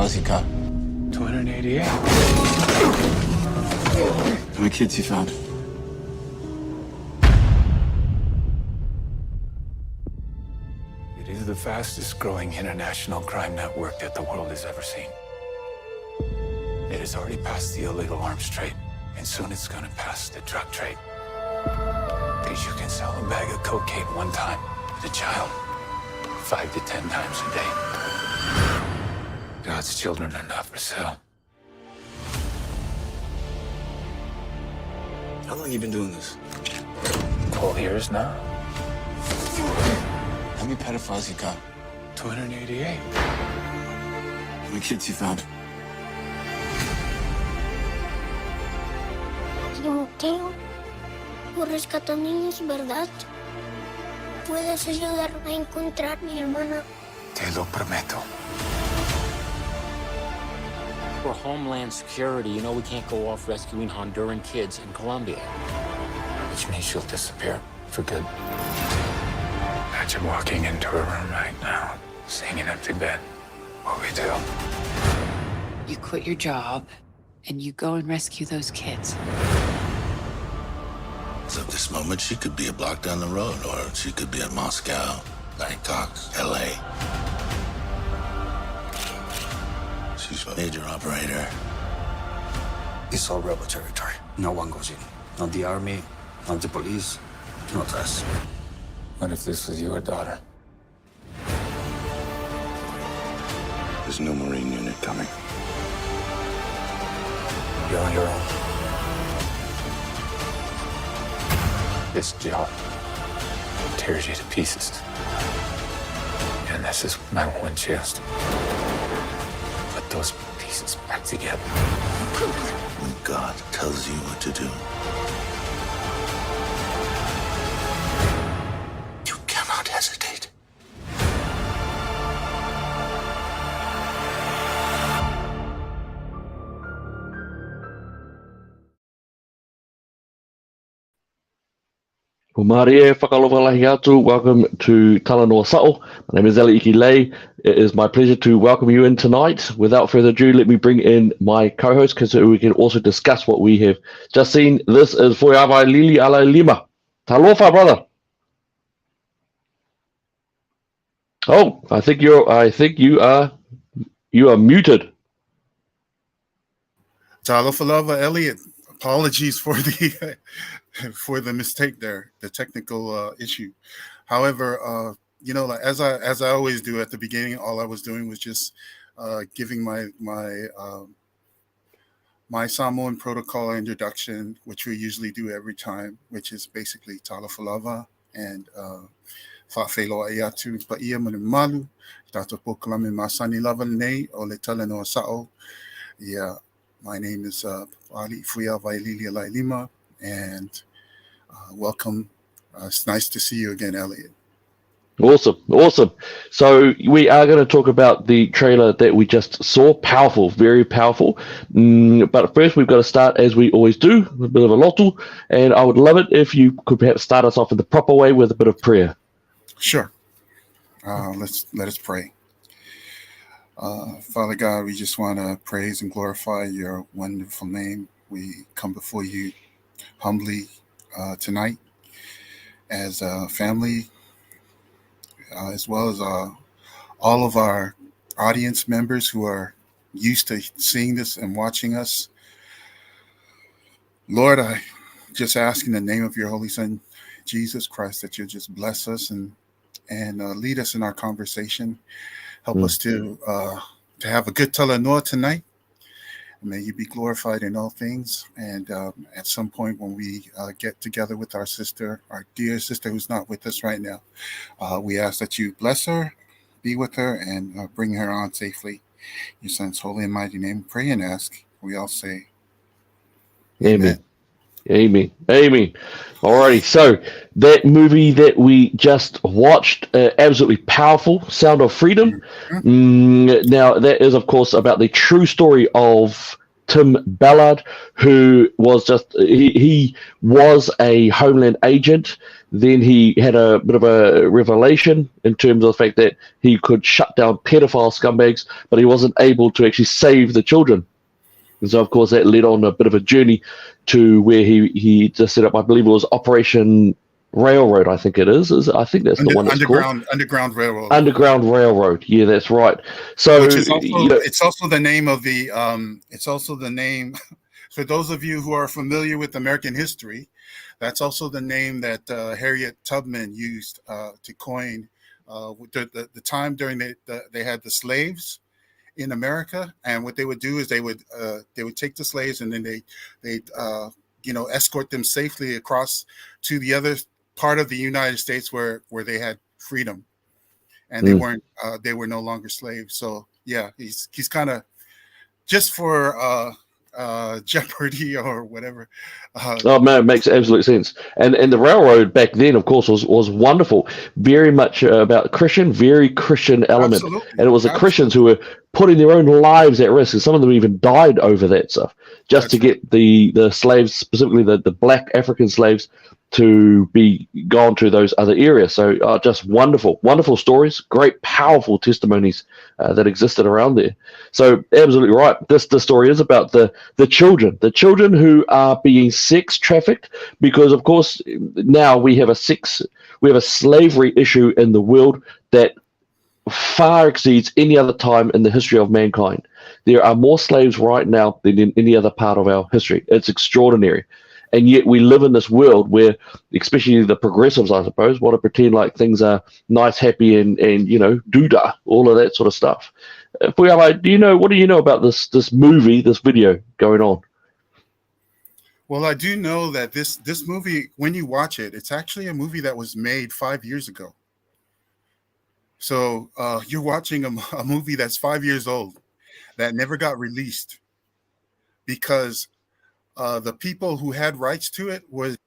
pedophiles you got? 288. How many kids you found? It is the fastest growing international crime network that the world has ever seen. It has already passed the illegal arms trade, and soon it's gonna pass the drug trade. Because you can sell a bag of cocaine one time with a child 5 to 10 times a day. God's children are not for sale. How long you been doing this? 12 years now. How many pedophiles you got? 288. How many kids you found? Timoteo, tú rescatas niños, ¿verdad? ¿Puedes ayudarme a encontrar a mi hermana? Te lo prometo. For Homeland Security, you know we can't go off rescuing Honduran kids in Colombia. Which means she'll disappear for good. Imagine walking into her room right now, seeing an empty bed. What we do? You quit your job, and you go and rescue those kids. So at this moment, she could be a block down the road, or she could be in Moscow, Bangkok, LA. She's a major operator. It's all rebel territory. No one goes in. Not the army, not the police, not us. What if this was your daughter? There's no Marine unit coming. You're on your own. This job tears you to pieces. And this is my one chance to put those pieces back together. When God tells you what to do, you cannot hesitate. Ko Marie whakalowalahi atu. Welcome to Talanoa Sa'o. My name is Eli Ikilei. It is my pleasure to welcome you in tonight. Without further ado, let me bring in my co-host because we can also discuss what we have just seen. This is Foiawai Lili Ala Lima. Talofa, brother. Oh, I think you are muted. Talofalava Elliot. Apologies for the for the mistake there, the technical issue. However, like as I always do at the beginning, all I was doing was just giving my Samoan protocol introduction, which we usually do every time, which is basically Talofalava and Fa'afeloa Iatu Pa'ia Malu Tato Pokalame Masani Lava Nei Ole Talanoa Sa'o. Yeah, my name is Ali Fuya Vailili Lailima, and welcome. It's nice to see you again, Elliot. Awesome. So we are going to talk about the trailer that we just saw. Powerful, very powerful. But first, we've got to start, as we always do, with a bit of a lotu. And I would love it if you could perhaps start us off in the proper way with a bit of prayer. Sure. Let us pray. Father God, we just want to praise and glorify your wonderful name. We come before you humbly tonight as a family, as well as all of our audience members who are used to seeing this and watching us. Lord, I just ask in the name of your Holy Son, Jesus Christ, that you'll just bless us and lead us in our conversation. Help us to have a good Talanoa tonight. May you be glorified in all things. And at some point when we get together with our sister, our dear sister who's not with us right now, we ask that you bless her, be with her, and bring her on safely. Your son's holy and mighty name, pray and ask. We all say, Amen. Alrighty, so that movie that we just watched, absolutely powerful, Sound of Freedom. Now, that is, of course, about the true story of Tim Ballard, who was he was a Homeland agent. Then he had a bit of a revelation in terms of the fact that he could shut down pedophile scumbags, but he wasn't able to actually save the children. And so, of course, that led on a bit of a journey to where he just set up, I believe it was Operation Railroad, I think it is. I think that's the one it's called. Underground Railroad. Underground Railroad. Yeah, that's right. So which is also, it's also the name of the it's also the name for those of you who are familiar with American history. That's also the name that Harriet Tubman used to coin the time during they had the slaves in America, and what they would do is they would take the slaves and then they escort them safely across to the other part of the United States where they had freedom, and they were no longer slaves. So yeah, he's kind of just for Jeopardy or whatever. Oh man, it makes absolute sense. And the railroad back then, of course, was wonderful. Very much about Christian, very Christian element. Absolutely. And it was the Christians who were putting their own lives at risk, and some of them even died over that stuff, just to get the slaves, specifically the black African slaves, to be gone to those other areas. So just wonderful stories, great, powerful testimonies that existed around there. So absolutely right. This story is about the children who are being sex trafficked, because of course now we have a slavery issue in the world that far exceeds any other time in the history of mankind. There are more slaves right now than in any other part of our history. It's extraordinary. And yet we live in this world where, especially the progressives, I suppose, want to pretend like things are nice, happy, and doodah, all of that sort of stuff. What do you know about this movie, this video going on? Well, I do know that this movie, when you watch it, it's actually a movie that was made 5 years ago. So you're watching a movie that's 5 years old that never got released because the people who had rights to it was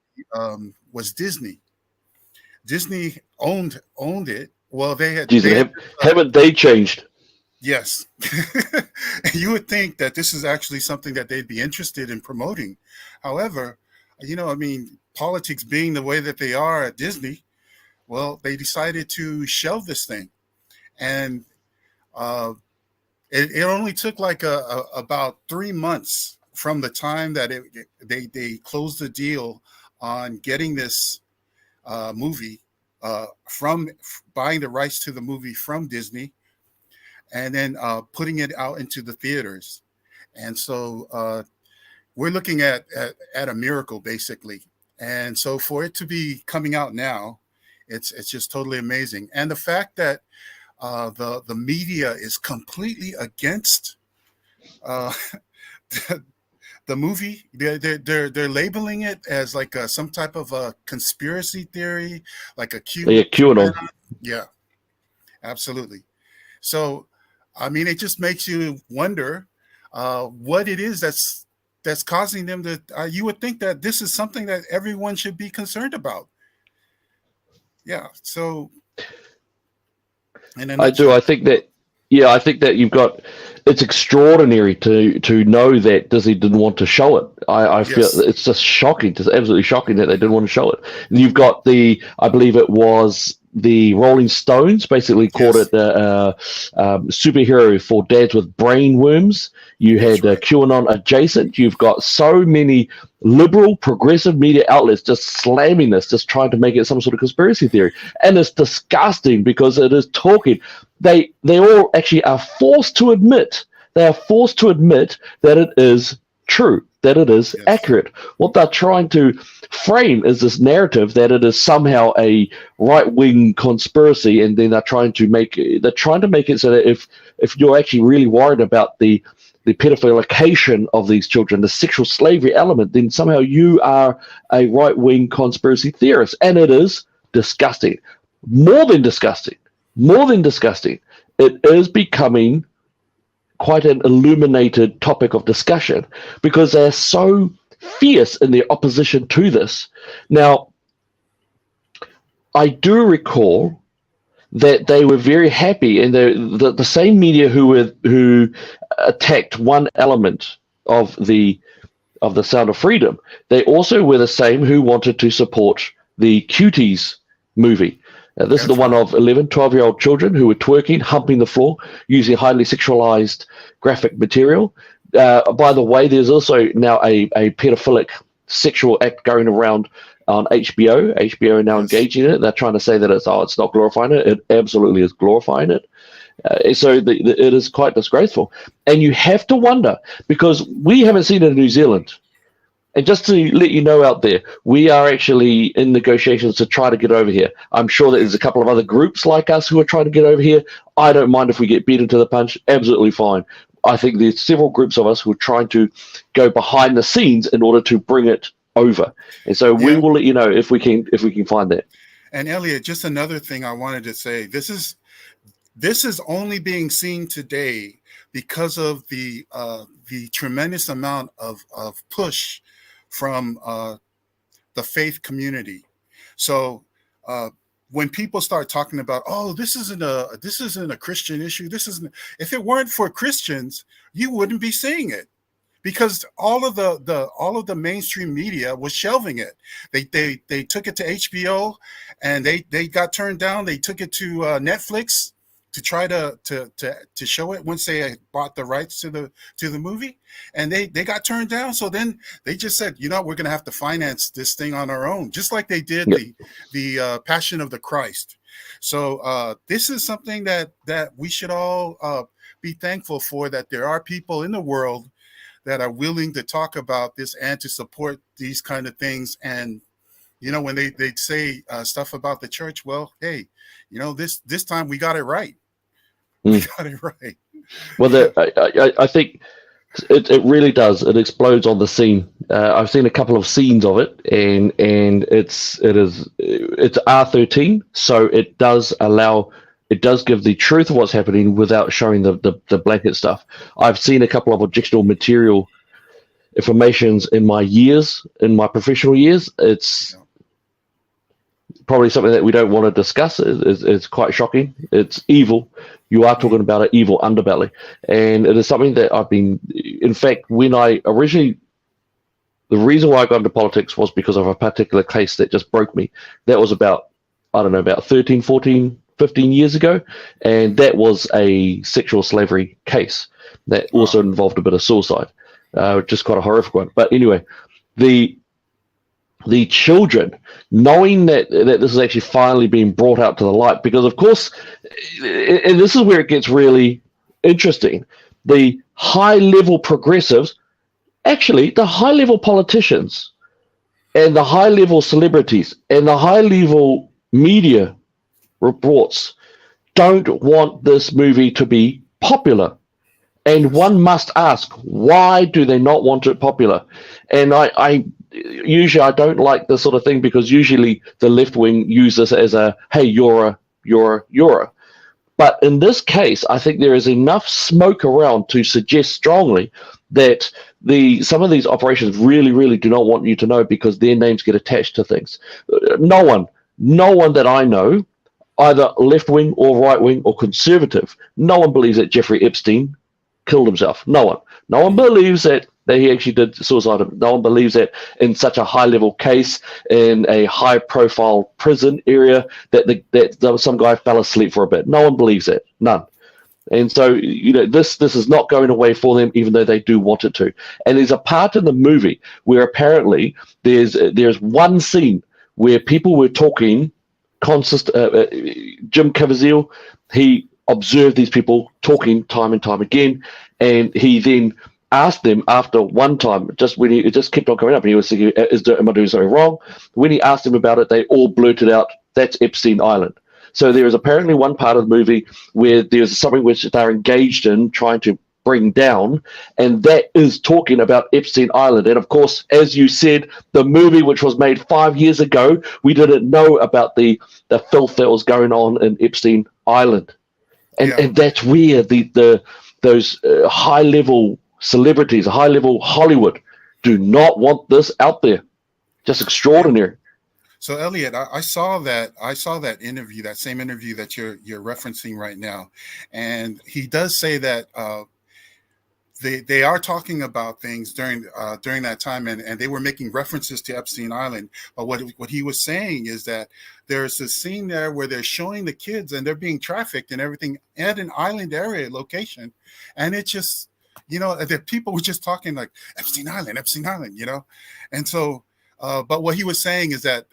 Disney. Disney owned it. Well, haven't they changed? Yes. You would think that this is actually something that they'd be interested in promoting. However, politics being the way that they are at Disney, well, they decided to shelve this thing. And it only took like about 3 months from the time that they closed the deal on getting this movie from buying the rights to the movie from Disney, and then putting it out into the theaters. And so we're looking at a miracle, basically. And so for it to be coming out now, it's just totally amazing. And the fact that the media is completely against the movie, they're labeling it as like some type of a conspiracy theory, like a QAnon. Yeah, absolutely. So, it just makes you wonder what it is that's causing them to. You would think that this is something that everyone should be concerned about. Yeah. So, I do. I think that you've got. It's extraordinary to know that Disney didn't want to show it. I feel it's just shocking, just absolutely shocking that they didn't want to show it. And you've got I believe it was the Rolling Stones basically called it superhero for dads with brain worms. You had QAnon adjacent. You've got so many liberal, progressive media outlets just slamming this, just trying to make it some sort of conspiracy theory. And it's disgusting because it is talking. They all actually are forced to admit. They are forced to admit that it is true, that it is accurate. What they're trying to frame is this narrative that it is somehow a right-wing conspiracy, and then they're trying to make it so that if you're actually really worried about the pedophilication of these children, the sexual slavery element, then somehow you are a right-wing conspiracy theorist. And it is disgusting. More than disgusting. It is becoming quite an illuminated topic of discussion because they're so fierce in their opposition to this. Now, I do recall that they were very happy, and the same media who attacked one element of the Sound of Freedom, they also were the same who wanted to support the Cuties movie. This is the one of 11, 12-year-old children who were twerking, humping the floor, using highly sexualized graphic material. By the way, there's also now a pedophilic sexual act going around on HBO. HBO are now engaging in it. They're trying to say that it's not glorifying it. It absolutely is glorifying it. So it is quite disgraceful. And you have to wonder, because we haven't seen it in New Zealand. And just to let you know out there, we are actually in negotiations to try to get over here. I'm sure that there's a couple of other groups like us who are trying to get over here. I don't mind if we get beaten to the punch. Absolutely fine. I think there's several groups of us who are trying to go behind the scenes in order to bring it over. And so we will let you know if we can find that. And Elliot, just another thing I wanted to say. This is only being seen today because of the tremendous amount of push from the faith community. So when people start talking about, oh, this isn't a Christian issue, if it weren't for Christians, you wouldn't be seeing it, because all of the mainstream media was shelving it. They took it to HBO, and they got turned down. They took it to Netflix to try to show it once they bought the rights to the movie, and they got turned down. So then they just said, we're going to have to finance this thing on our own, just like they did the Passion of the Christ. So this is something that we should all be thankful for, that there are people in the world that are willing to talk about this and to support these kind of things. And when they say stuff about the church, well, hey, this time we got it right. We got it right. Well, I think it really does. It explodes on the scene. I've seen a couple of scenes of it, and it's R13, so it does give the truth of what's happening without showing the blanket stuff. I've seen a couple of objectionable material informations in my professional years. It's probably something that we don't want to discuss. It's quite shocking. It's evil. You are talking about an evil underbelly. And it is something that I've been, in fact, when I originally, the reason why I got into politics was because of a particular case that just broke me. That was about 13, 14, 15 years ago. And that was a sexual slavery case that also involved a bit of suicide, which is quite a horrific one. But anyway, the children, knowing that this is actually finally being brought out to the light, because of course, and this is where it gets really interesting, the high-level progressives, actually the high-level politicians and the high-level celebrities and the high-level media reports don't want this movie to be popular. And one must ask, why do they not want it popular? And I usually I don't like this sort of thing, because usually the left wing use this as a, hey, you're a. But in this case, I think there is enough smoke around to suggest strongly that some of these operations really, really do not want you to know, because their names get attached to things. No one that I know, either left wing or right wing or conservative, no one believes that Jeffrey Epstein killed himself. No one believes that he actually did suicide. No one believes that in such a high-level case in a high-profile prison area that some guy fell asleep for a bit. No one believes that. None. And so this is not going away for them, even though they do want it to. And there's a part in the movie where apparently there's one scene where people were talking. Jim Caviezel, he observed these people talking time and time again, and he then asked them after one time, just when it just kept on coming up, and he was thinking, am I doing something wrong? When he asked them about it, they all blurted out, that's Epstein Island. So there is apparently one part of the movie where there's something which they're engaged in trying to bring down, and that is talking about Epstein Island. And of course, as you said, the movie which was made 5 years ago, we didn't know about the filth that was going on in Epstein Island. And that's where those high-level celebrities, high-level Hollywood, do not want this out there. Just extraordinary. So, Elliot, I saw that interview, that same interview that you're referencing right now, and he does say that they are talking about things during that time, and they were making references to Epstein Island. But what he was saying is that there's a scene there where they're showing the kids and they're being trafficked and everything at an island area location, and it just, the people were just talking like Epstein Island, and so. But what he was saying is that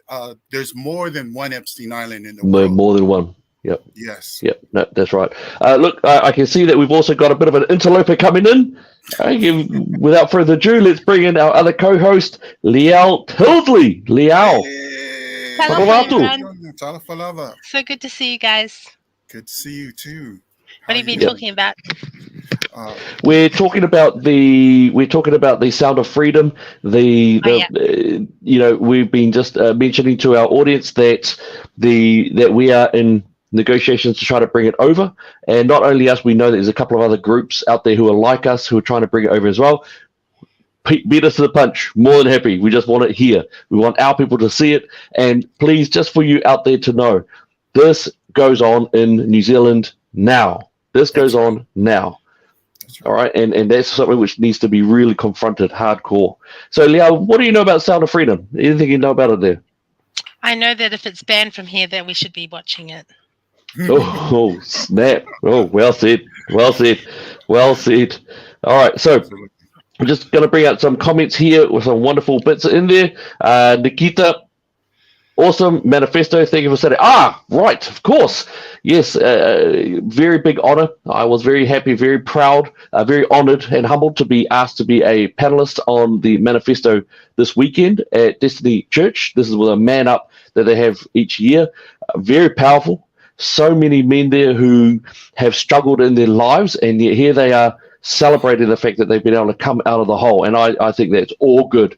there's more than one Epstein Island in the world. More than one. Yep. Yes. Yep. No, that's right. Look, I can see that we've also got a bit of an interloper coming in. Without further ado, let's bring in our other co-host, Liao Tilsley. Liao. Hey. Hello, so good to see you guys. Good to see you too. What have you been talking about? We're talking about the Sound of Freedom. We've been just mentioning to our audience that we are in negotiations to try to bring it over, and not only us, we know that there's a couple of other groups out there who are like us who are trying to bring it over as well. Beat us to the punch. More than happy. We just want it here. We want our people to see it, and please, just for you out there to know, this goes on in New Zealand now. This goes on now. All right, and that's something which needs to be really confronted hardcore. So, Liao, what do you know about Sound of Freedom? Anything you know about it there? I know that if it's banned from here, then we should be watching it. Oh, snap. Oh, well said. Well said. Well said. All right, so I'm just going to bring out some comments here with some wonderful bits in there. Nikita, awesome manifesto. Thank you for saying it. Right, of course. Yes, very big honor. I was very happy, very proud, very honored and humbled to be asked to be a panelist on the manifesto this weekend at Destiny Church. This is with a man up that they have each year. Very powerful. So many men there who have struggled in their lives, and yet here they are celebrating the fact that they've been able to come out of the hole. And I think that's all good.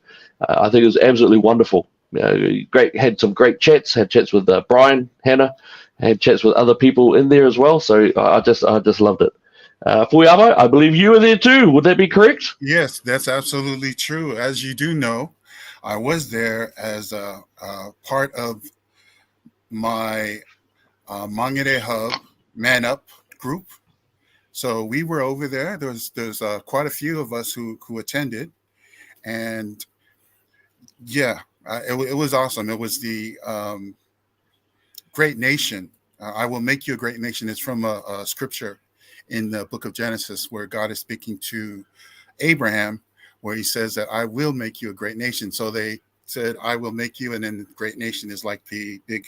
I think it was absolutely wonderful. Great. Had some great chats. Had chats with Brian, Hannah, had chats with other people in there as well. So I just loved it. Fuyama, I believe you were there too. Would that be correct? Yes, that's absolutely true. As you do know, I was there as a part of my Mangere Hub Man Up group. So we were over there. There's quite a few of us who attended, and yeah, it was awesome. It was the Great Nation. I will make you a great nation. It's from a scripture in the book of Genesis where God is speaking to Abraham, where he says that I will make you a great nation. So they said, I will make you, and then great nation is like the big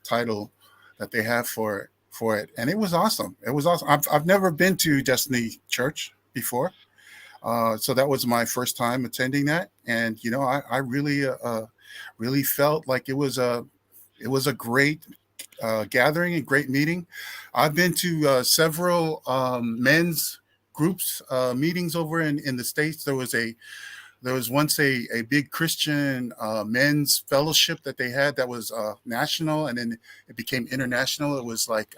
title that they have for it. And it was awesome. It was awesome. I've never been to Destiny Church before. So that was my first time attending that. And, I really felt like it was a great gathering and great meeting. I've been to several men's groups meetings over in the States. There was once a big Christian men's fellowship that they had that was national, and then it became international. It was like,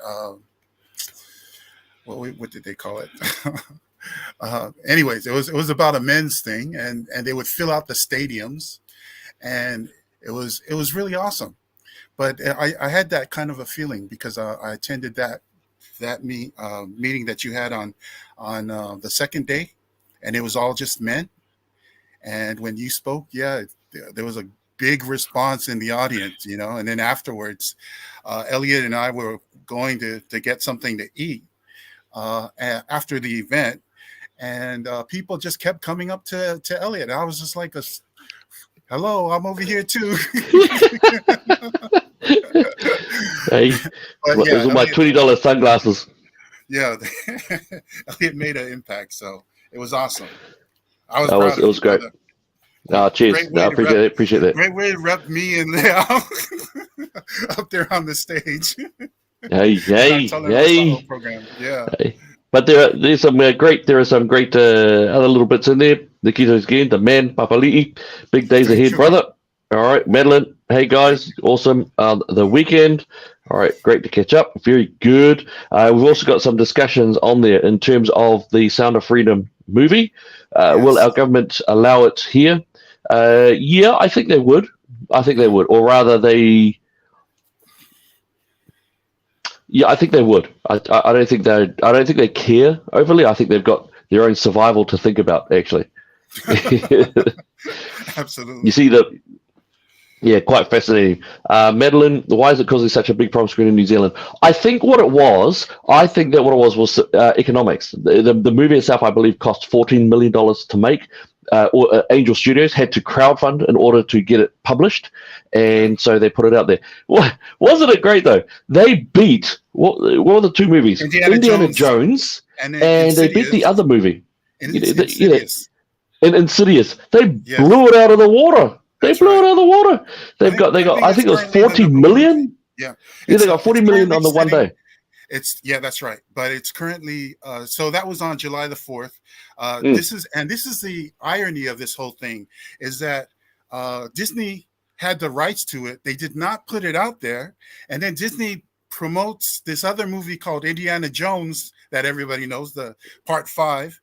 what did they call it? Anyways, it was about a men's thing, and they would fill out the stadiums, and it was really awesome. But I had that kind of a feeling because I attended that meeting that you had on the second day, and it was all just men. And when you spoke, yeah, there was a big response in the audience, and then afterwards, Elliot and I were going to get something to eat after the event, and people just kept coming up to Elliot. I was just like, hello, I'm over here too. Hey, those are my $20 sunglasses. Yeah, Elliot made an impact, so it was awesome. It was great. Cheers. Appreciate that. Great way to rep me and Leo up there on the stage. Hey. Program. Yeah. Hey. But there's some great. There are some great other little bits in there. Nikito's again, the man, Papali'i. Big days ahead, brother. All right, Madeline. Hey guys, awesome. The weekend. All right, great to catch up. Very good. We've also got some discussions on there in terms of the Sound of Freedom movie. Yes. Will our government allow it here? Yeah, I think they would. Or rather, yeah, I think they would. I don't think they care overly. I think they've got their own survival to think about, actually. Absolutely. You see that. Yeah, quite fascinating. Madeline, why is it causing such a big problem screen in New Zealand? I think that what it was economics. The movie itself, I believe, cost $14 million to make. Angel Studios had to crowdfund in order to get it published, and so they put it out there. Wasn't it great, though? They beat, what were the two movies? Indiana Jones and they beat the other movie. Insidious. Insidious. They blew it out of the water. They blew it out of the water. They got. I think it was 40 million. Yeah, they got 40 million on the one day. That's right. But it's currently so that was on July the 4th. This is the irony of this whole thing is that Disney had the rights to it. They did not put it out there, and then Disney promotes this other movie called Indiana Jones that everybody knows, the Part 5.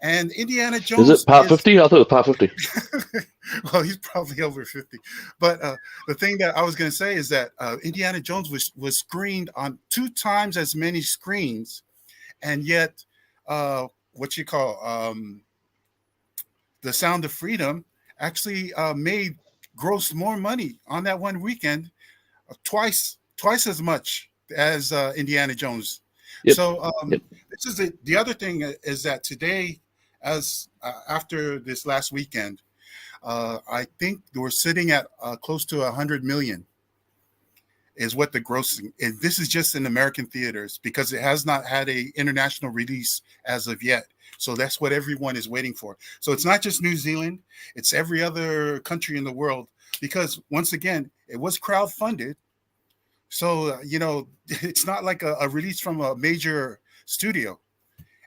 And Indiana Jones. Is it Part 50? I thought it was Part 50. Well, he's probably over 50. But the thing that I was going to say is that Indiana Jones was screened on 2 times as many screens, and yet The Sound of Freedom actually grossed more money on that one weekend, twice as much as Indiana Jones. Yep. So this is the other thing is that today, as after this last weekend, I think we're sitting at close to 100 million is what the grossing. And this is just in American theaters because it has not had a international release as of yet. So that's what everyone is waiting for. So it's not just New Zealand, it's every other country in the world because once again, it was crowdfunded. So, it's not like a release from a major studio.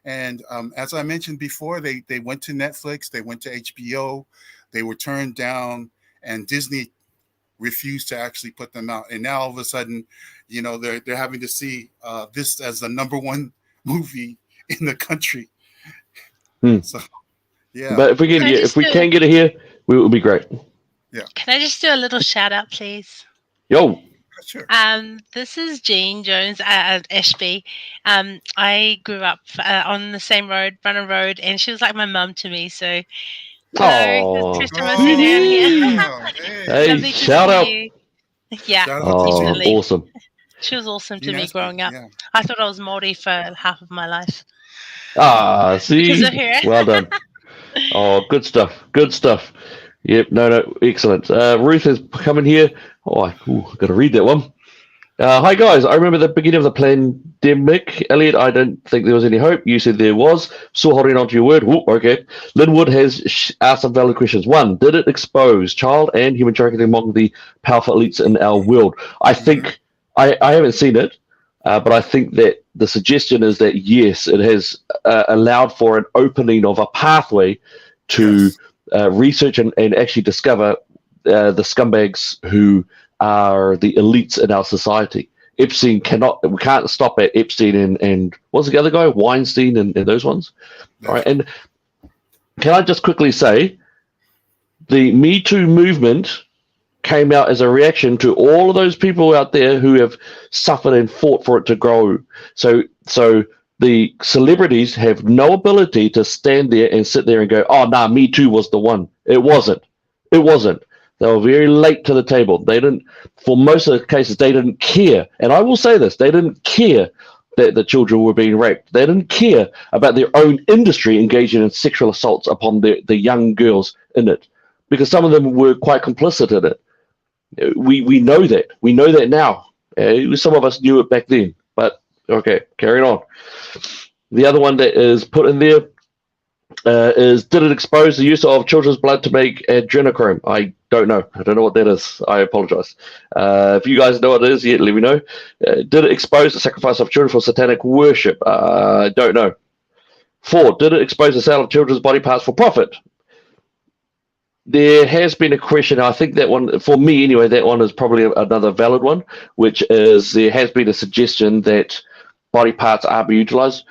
And as I mentioned before, they went to Netflix, they went to HBO, they were turned down, and Disney refused to actually put them out. And now all of a sudden, they're having to see this as the number 1 movie in the country. So, yeah. But if we can get it here, it will be great. Yeah. Can I just do a little shout out, please? Yo. Sure. This is Jean Jones at Ashby. I grew up on the same road, Brunner Road, and she was like my mum to me. So, hello, Tristan down here. Hey, shout out! Yeah, definitely. Awesome. She was awesome to me growing up. Yeah. I thought I was Māori for half of my life. See, well done. Good stuff. Good stuff. Yep, no, excellent. Ruth is coming here. I've got to read that one. Hi, guys. I remember the beginning of the pandemic. Elliot, I don't think there was any hope. You said there was. Still holding on to your word. Okay. Linwood has asked some valid questions. 1, did it expose child and human trafficking among the powerful elites in our world? I think, I haven't seen it, but I think that the suggestion is that, yes, it has allowed for an opening of a pathway to research and actually discover the scumbags who are the elites in our society. We can't stop at Epstein and what's the other guy? Weinstein and those ones. All right. And can I just quickly say, the Me Too movement came out as a reaction to all of those people out there who have suffered and fought for it to grow. So the celebrities have no ability to stand there and sit there and go, Me Too was the one. It wasn't. They were very late to the table. They didn't, for most of the cases, they didn't care. And I will say this, they didn't care that the children were being raped. They didn't care about their own industry engaging in sexual assaults upon the young girls in it, because some of them were quite complicit in it. We know that. We know that now. Some of us knew it back then. But, okay, carrying on. The other one that is put in there is, did it expose the use of children's blood to make adrenochrome? I don't know. I don't know what that is. I apologize. If you guys know what it is, let me know. Did it expose the sacrifice of children for satanic worship? I don't know. 4, did it expose the sale of children's body parts for profit? There has been a question. I think that one, for me anyway, that one is probably another valid one, which is there has been a suggestion that body parts are being utilized.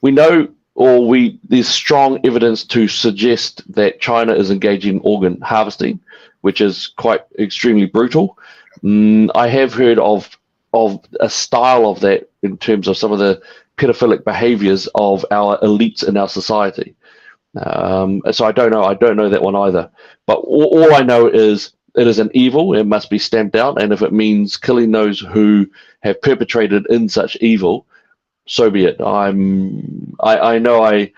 We know, there's strong evidence to suggest that China is engaging in organ harvesting, which is quite extremely brutal. I have heard of a style of that in terms of some of the pedophilic behaviors of our elites in our society. So I don't know that one either. But all I know is it is an evil. It must be stamped out. And if it means killing those who have perpetrated in such evil, so be it. I know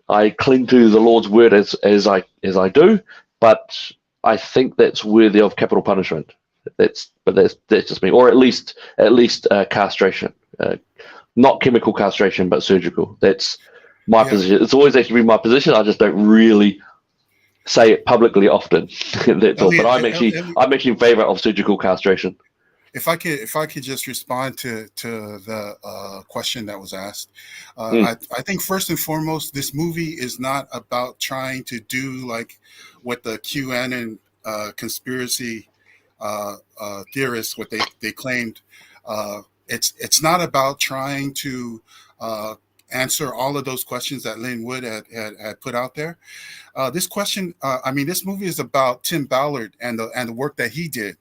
I cling to the Lord's word as I do, but I think that's worthy of capital punishment. That's just me, or at least castration, not chemical castration, but surgical. That's my position. It's always actually been my position. I just don't really say it publicly often. That's all. But I'm actually in favor of surgical castration. If I could just respond to the question that was asked, I think first and foremost, this movie is not about trying to do like what the QAnon conspiracy theorists what they claimed. It's not about trying to answer all of those questions that Lynn Wood had put out there. This movie is about Tim Ballard and the work that he did,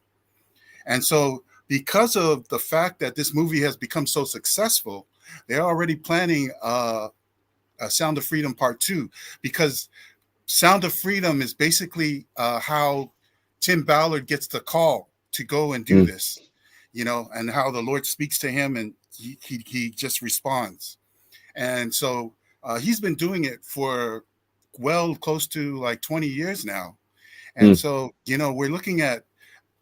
and so because of the fact that this movie has become so successful, they're already planning a Sound of Freedom Part 2, because Sound of Freedom is basically how Tim Ballard gets the call to go and do this, and how the Lord speaks to him and he just responds. And so he's been doing it for close to like 20 years now. And so, we're looking at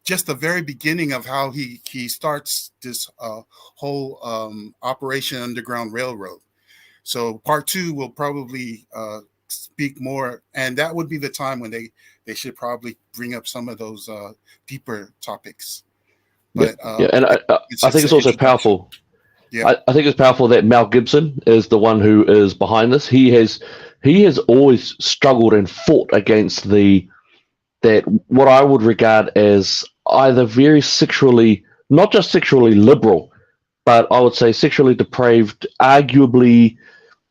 just the very beginning of how he starts this whole Operation Underground Railroad. So part 2 will probably speak more, and that would be the time when they should probably bring up some of those deeper topics. But and I think it's also powerful. Yeah. I think it's powerful that Mel Gibson is the one who is behind this. He has always struggled and fought against that what I would regard as either very not just sexually liberal, but I would say sexually depraved, arguably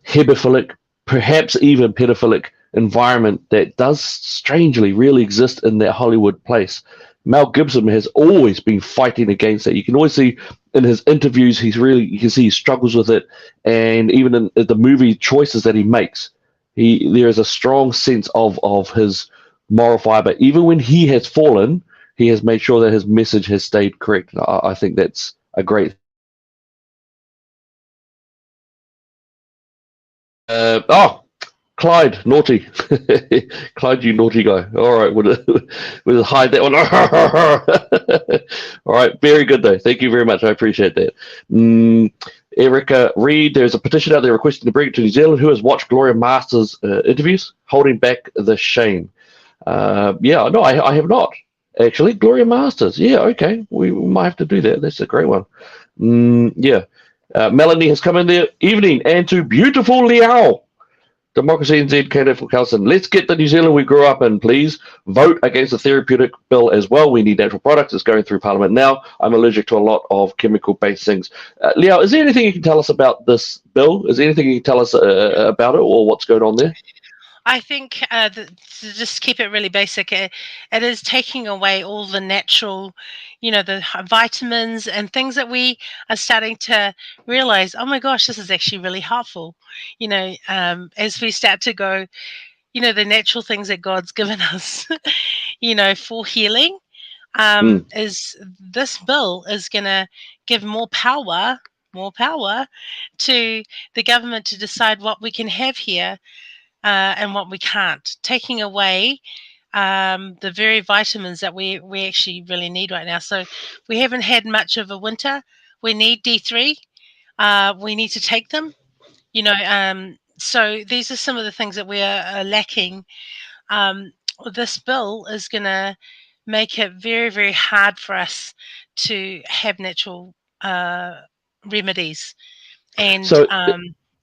hebephilic, perhaps even pedophilic environment that does strangely really exist in that Hollywood place. Mel Gibson has always been fighting against that. You can always see in his interviews, you can see he struggles with it, and even in the movie choices that he makes, there is a strong sense of his moral fiber. Even when he has fallen, he has made sure that his message has stayed correct. I think that's a great. Clyde, naughty. Clyde, you naughty guy. All right, we'll hide that one. All right, very good though. Thank you very much. I appreciate that. Erica Reed, there's a petition out there requesting to bring it to New Zealand. Who has watched Gloria Masters' interviews? Holding back the shame. No, I have not. Actually, Gloria Masters. Yeah, okay. We might have to do that. That's a great one. Melanie has come in there. Evening, and to beautiful Liao. Democracy NZ candidate for Carlson. Let's get the New Zealand we grew up in, please. Vote against the therapeutic bill as well. We need natural products. It's going through Parliament now. I'm allergic to a lot of chemical-based things. Liao, is there anything you can tell us about this bill? Is there anything you can tell us about it or what's going on there? I think to just keep it really basic, it is taking away all the natural, the vitamins and things that we are starting to realize, oh my gosh, this is actually really helpful. As we start to go, the natural things that God's given us, for healing, is this bill is going to give more power to the government to decide what we can have here. And what we can't, taking away the very vitamins that we actually really need right now. So we haven't had much of a winter. We need D3. We need to take them. So these are some of the things that we are lacking. This bill is going to make it very, very hard for us to have natural remedies. And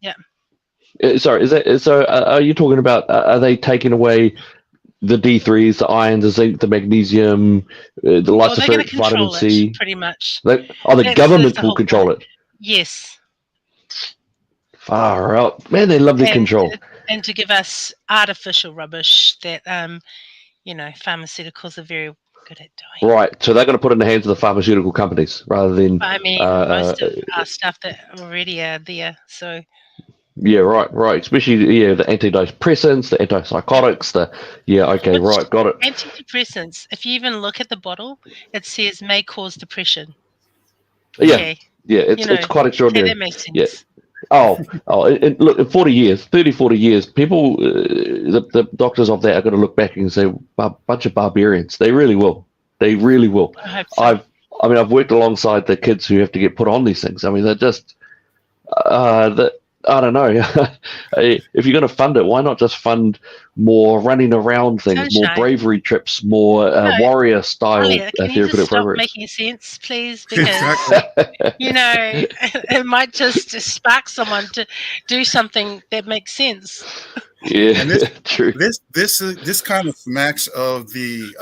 yeah. Sorry, are you talking about? Are they taking away the D3s, the iron, the zinc, the magnesium, the lysophilic vitamin C? Pretty much. The government will control it. Yes. Far out, man! They love the control. And to give us artificial rubbish that pharmaceuticals are very good at doing. Right, so they're going to put it in the hands of the pharmaceutical companies rather than. But I mean, most of our stuff that already are there. So. Yeah, right. Especially the antidepressants, the antipsychotics, right, got it. Antidepressants. If you even look at the bottle, it says may cause depression. Yeah, Okay. it's quite extraordinary. Okay, that makes sense. Yeah. Look, in 40 years, people, the doctors of that are going to look back and say, bunch of barbarians. They really will. They really will. I hope so. I've worked alongside the kids who have to get put on these things. I mean, they're just, I don't know. If you're going to fund it, why not just fund more running around things, more bravery trips, more warrior style Can you just stop making sense, please? Because it might just spark someone to do something that makes sense. Yeah, and this, true. This kind of smacks of the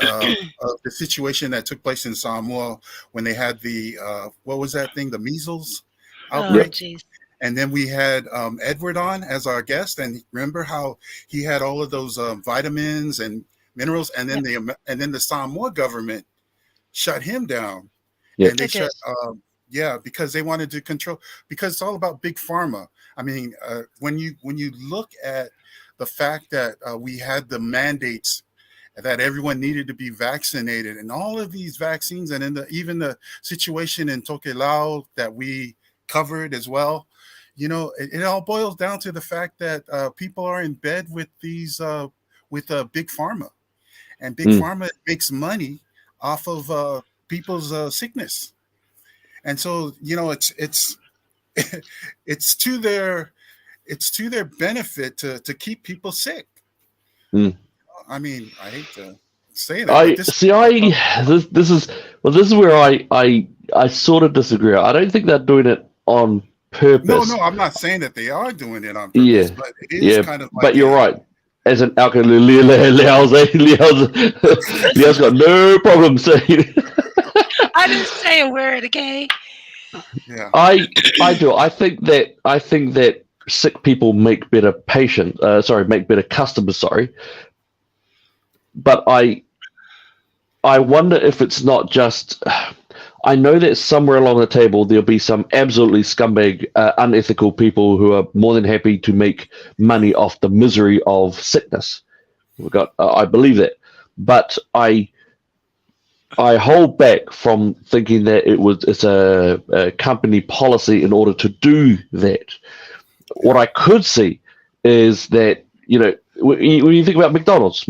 situation that took place in Samoa when they had the what was that thing? The measles outbreak. Oh, geez. And then we had Edward on as our guest, and remember how he had all of those vitamins and minerals, and then the Samoa government shut him down, and they shut because they wanted to control, because it's all about big pharma. I mean, when you look at the fact that we had the mandates that everyone needed to be vaccinated, and all of these vaccines, and even the situation in Tokelau that we covered as well. It all boils down to the fact that people are in bed with these with big pharma, and big pharma makes money off of people's sickness, and so it's to their benefit to keep people sick. I mean, I hate to say that. This is where I sort of disagree. I don't think they're doing it on purpose. No, I'm not saying that they are doing it on purpose, but it is kind of like. But you're right. As an alcohol, Liao's got no problem saying. I didn't say a word, okay? Yeah. I do. I think that sick people make better make better customers. Sorry, but I wonder if it's not just. I know that somewhere along the table there'll be some absolutely scumbag, unethical people who are more than happy to make money off the misery of sickness. I believe that, but I hold back from thinking that it's a company policy in order to do that. What I could see is that when you think about McDonald's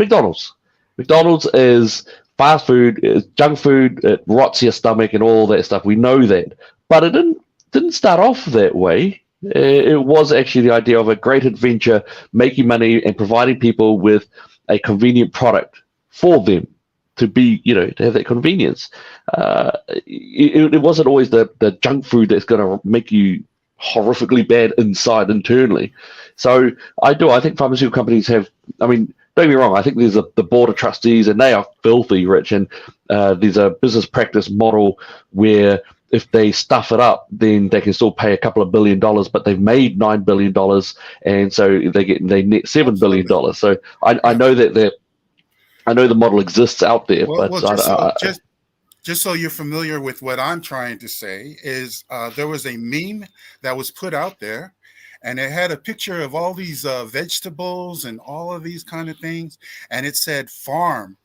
is fast food, it's junk food, it rots your stomach and all that stuff. We know that. But it didn't start off that way. It was actually the idea of a great adventure, making money and providing people with a convenient product for them to be, to have that convenience. It wasn't always the junk food that's going to make you horrifically bad internally. So I think pharmaceutical companies have, don't get me wrong, I think there's the board of trustees, and they are filthy rich, and there's a business practice model where if they stuff it up, then they can still pay a couple of $1 billion, but they've made $9 billion, and so they net $7 billion. So I know that I know the model exists out there, just so you're familiar with what I'm trying to say is there was a meme that was put out there, and it had a picture of all these vegetables and all of these kind of things, and it said farm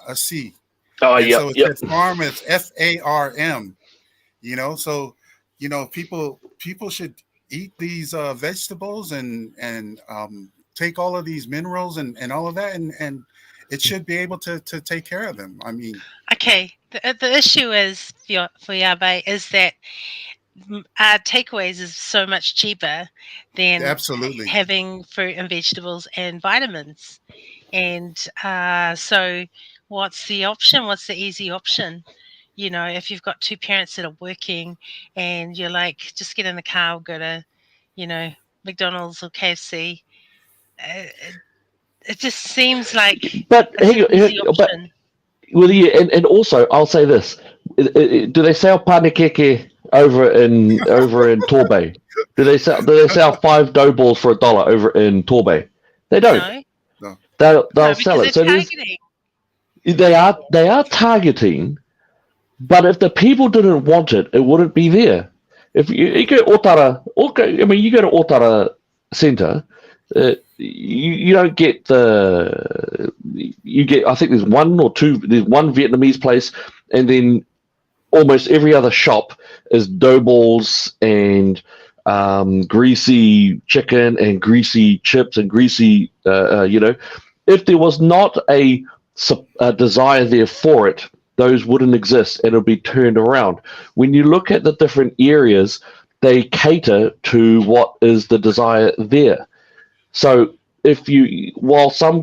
a C. Oh, yeah. So it said farm is FARM. So people should eat these vegetables and take all of these minerals and all of that, and it should be able to take care of them. Okay. The issue is for Yabe is that takeaways is so much cheaper than absolutely having fruit and vegetables and vitamins. And so what's the option? What's the easy option? If you've got two parents that are working and you're like, just get in the car, go to, McDonald's or KFC. It just seems like easy option. And also I'll say this: do they sell panekeke over in Torbay? Do they sell 5 dough balls for $1 over in Torbay? They don't. No. They'll sell it. So they are targeting, but if the people didn't want it, it wouldn't be there. If you go you go to Otara Centre, you don't get you get, I think there's one or two, there's one Vietnamese place, and then almost every other shop is dough balls and greasy chicken and greasy chips and greasy, if there was not a desire there for it, those wouldn't exist and it'll be turned around. When you look at the different areas, they cater to what is the desire there. So while some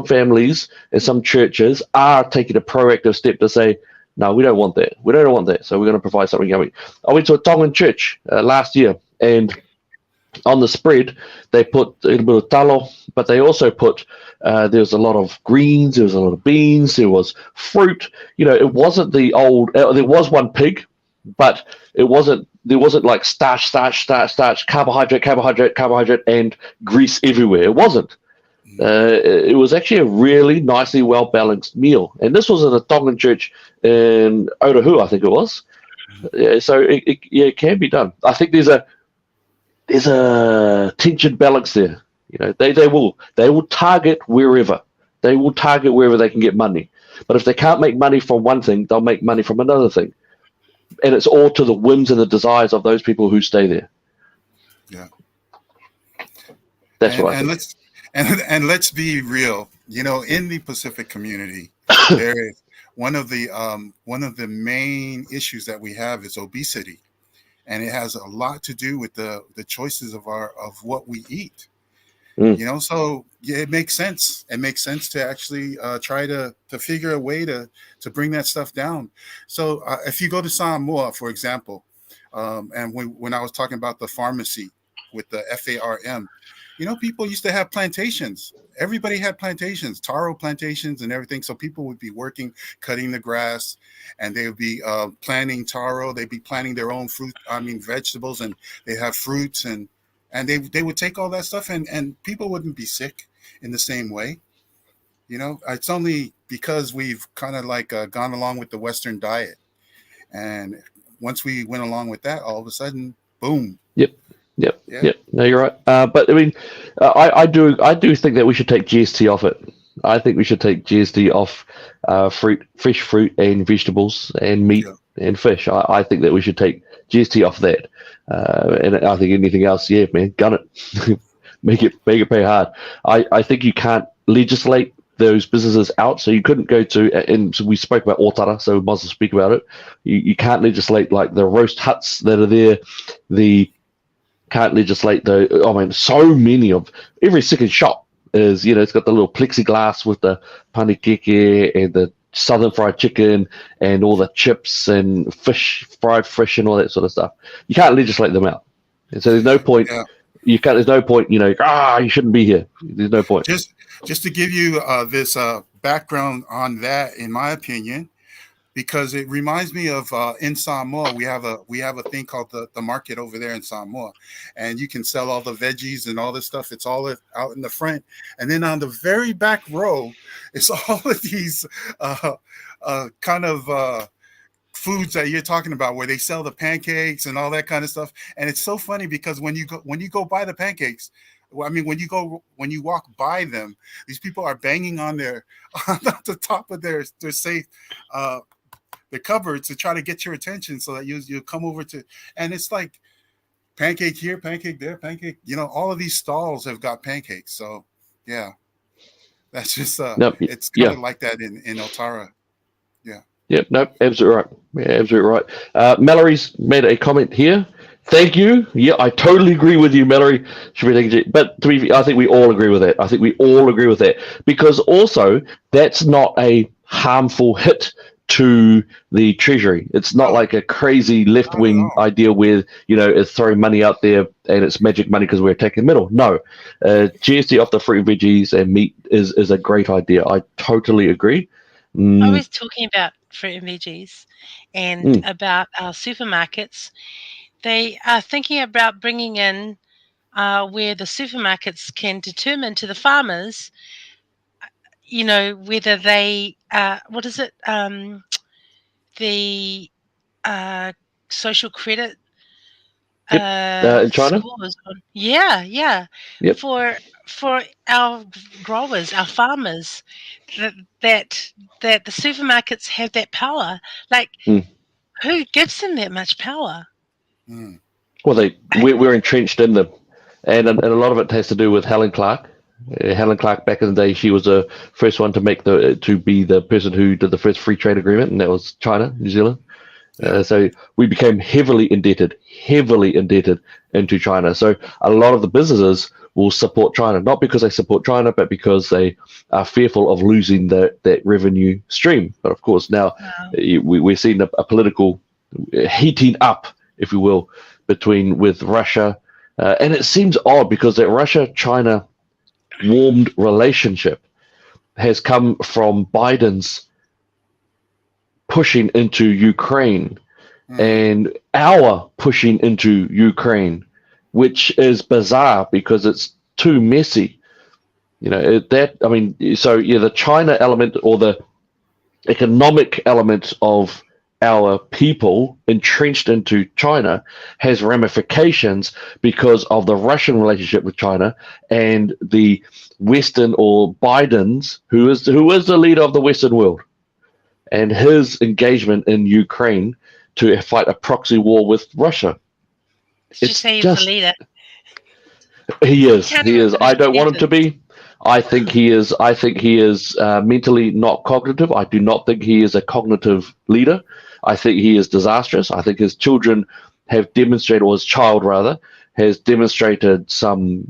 families and some churches are taking a proactive step to say, no, we don't want that. We don't want that. So we're going to provide something yummy. I went to a Tongan church last year, and on the spread, they put a little bit of talo, but they also put, there was a lot of greens, there was a lot of beans, there was fruit. It wasn't the old, there was one pig, but there wasn't like starch, carbohydrate, and grease everywhere. It wasn't. It was actually a really nicely well-balanced meal. And this was at a Tongan church in Otahu, I think it was. So it can be done. I think there's a tension balance there. They will target wherever. They will target wherever they can get money. But if they can't make money from one thing, they'll make money from another thing. And it's all to the whims and the desires of those people who stay there. Yeah. That's what I think. Let's be real. In the Pacific community, there is one of the main issues that we have is obesity, and it has a lot to do with the choices of what we eat. So it makes sense. It makes sense to actually try to figure a way to bring that stuff down. So if you go to Samoa, for example, and when I was talking about the pharmacy with the FARM, people used to have plantations. Everybody had plantations, taro plantations and everything. So people would be working, cutting the grass, and they would be planting taro. They'd be planting their own vegetables, and they have fruits, and they would take all that stuff, and people wouldn't be sick in the same way. It's only because we've kind of like gone along with the Western diet. And once we went along with that, all of a sudden, boom. Yep. No, you're right. But I mean, I do think that we should take GST off it. I think we should take GST off fresh fruit and vegetables and meat and fish. I think that we should take GST off that. And I think anything else, man, gun it. make it pay hard. I think you can't legislate those businesses out. So you couldn't go to, and so we spoke about Otara, so we must speak about it. You can't legislate like the roast huts that are there, can't legislate so many of every second shop is, it's got the little plexiglass with the panikeke and the southern fried chicken and all the chips and fried fish and all that sort of stuff. You can't legislate them out. And so there's no point. There's no point, you shouldn't be here. There's no point. Just to give you this background on that, in my opinion, because it reminds me of in Samoa, we have a thing called the market over there in Samoa, and you can sell all the veggies and all this stuff. It's all out in the front, and then on the very back row, it's all of these kind of foods that you're talking about, where they sell the pancakes and all that kind of stuff. And it's so funny because when you go buy the pancakes, when you walk by them, these people are banging on the top of their safe. The cupboard to try to get your attention so that you come over to, and it's like pancake here, pancake there, pancake. All of these stalls have got pancakes. So yeah, that's just it's kind of like that in Otara. Yeah. Yep. Nope. Absolutely right. Yeah, absolutely right. Mallory's made a comment here. Thank you. Yeah, I totally agree with you, Mallory. But I think we all agree with that. I think we all agree with that, because also that's not a harmful hit to the treasury. It's not like a crazy left-wing idea where it's throwing money out there and it's magic money because we're attacking the middle. No, GST off the fruit and veggies and meat is a great idea. I totally agree. I was talking about fruit and veggies and about our supermarkets. They are thinking about bringing in where the supermarkets can determine to the farmers, whether they, what is it, the social credit in China. scores. Yeah. Yep. For our growers, our farmers, that that that the supermarkets have that power. Like, who gives them that much power? Well, we're entrenched in them, and a lot of it has to do with Helen Clark. Helen Clark, back in the day, she was the first one to be the person who did the first free trade agreement, and that was China, New Zealand. So we became heavily indebted into China. So a lot of the businesses will support China, not because they support China, but because they are fearful of losing that revenue stream. But of course, now we're seeing a political heating up, if you will, with Russia. And it seems odd because that Russia-China warmed relationship has come from Biden's pushing into Ukraine and our pushing into Ukraine, which is bizarre because it's too messy. The China element or the economic element of our people entrenched into China has ramifications because of the Russian relationship with China and the Western or Biden's, who is the leader of the Western world, and his engagement in Ukraine to fight a proxy war with Russia. Did you say he's the leader? He is. I don't want him to be. I think he is. Mentally not cognitive. I do not think he is a cognitive leader. I think he is disastrous. I think his children have demonstrated, or his child rather, has demonstrated some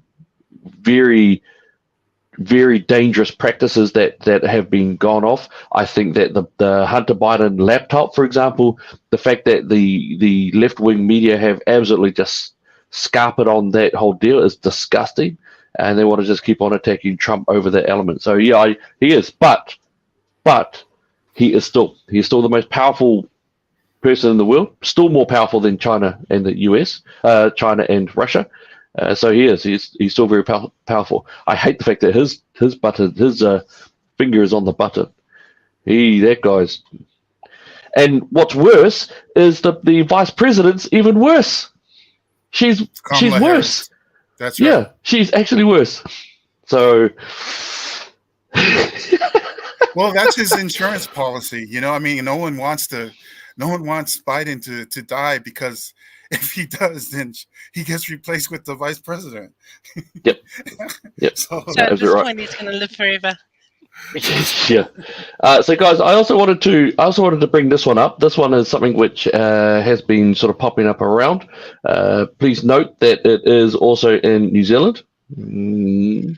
very, very dangerous practices that have been gone off. I think that the Hunter Biden laptop, for example, the fact that the left-wing media have absolutely just scarpered on that whole deal is disgusting, and they want to just keep on attacking Trump over that element. So yeah, he is, but he is still the most powerful person in the world, still more powerful than China and the US, China and Russia. So he's still very powerful. I hate the fact that his finger is on the button. That guy's. And what's worse is the vice president's even worse. She's worse. Harris. That's right. Yeah, she's actually worse. So. Well, that's his insurance policy. No one wants Biden to die, because if he does, then he gets replaced with the vice president. Yep. So at this point, he's going to live forever. Yeah. So guys, I also wanted to bring this one up. This one is something which has been sort of popping up around. Please note that it is also in New Zealand, and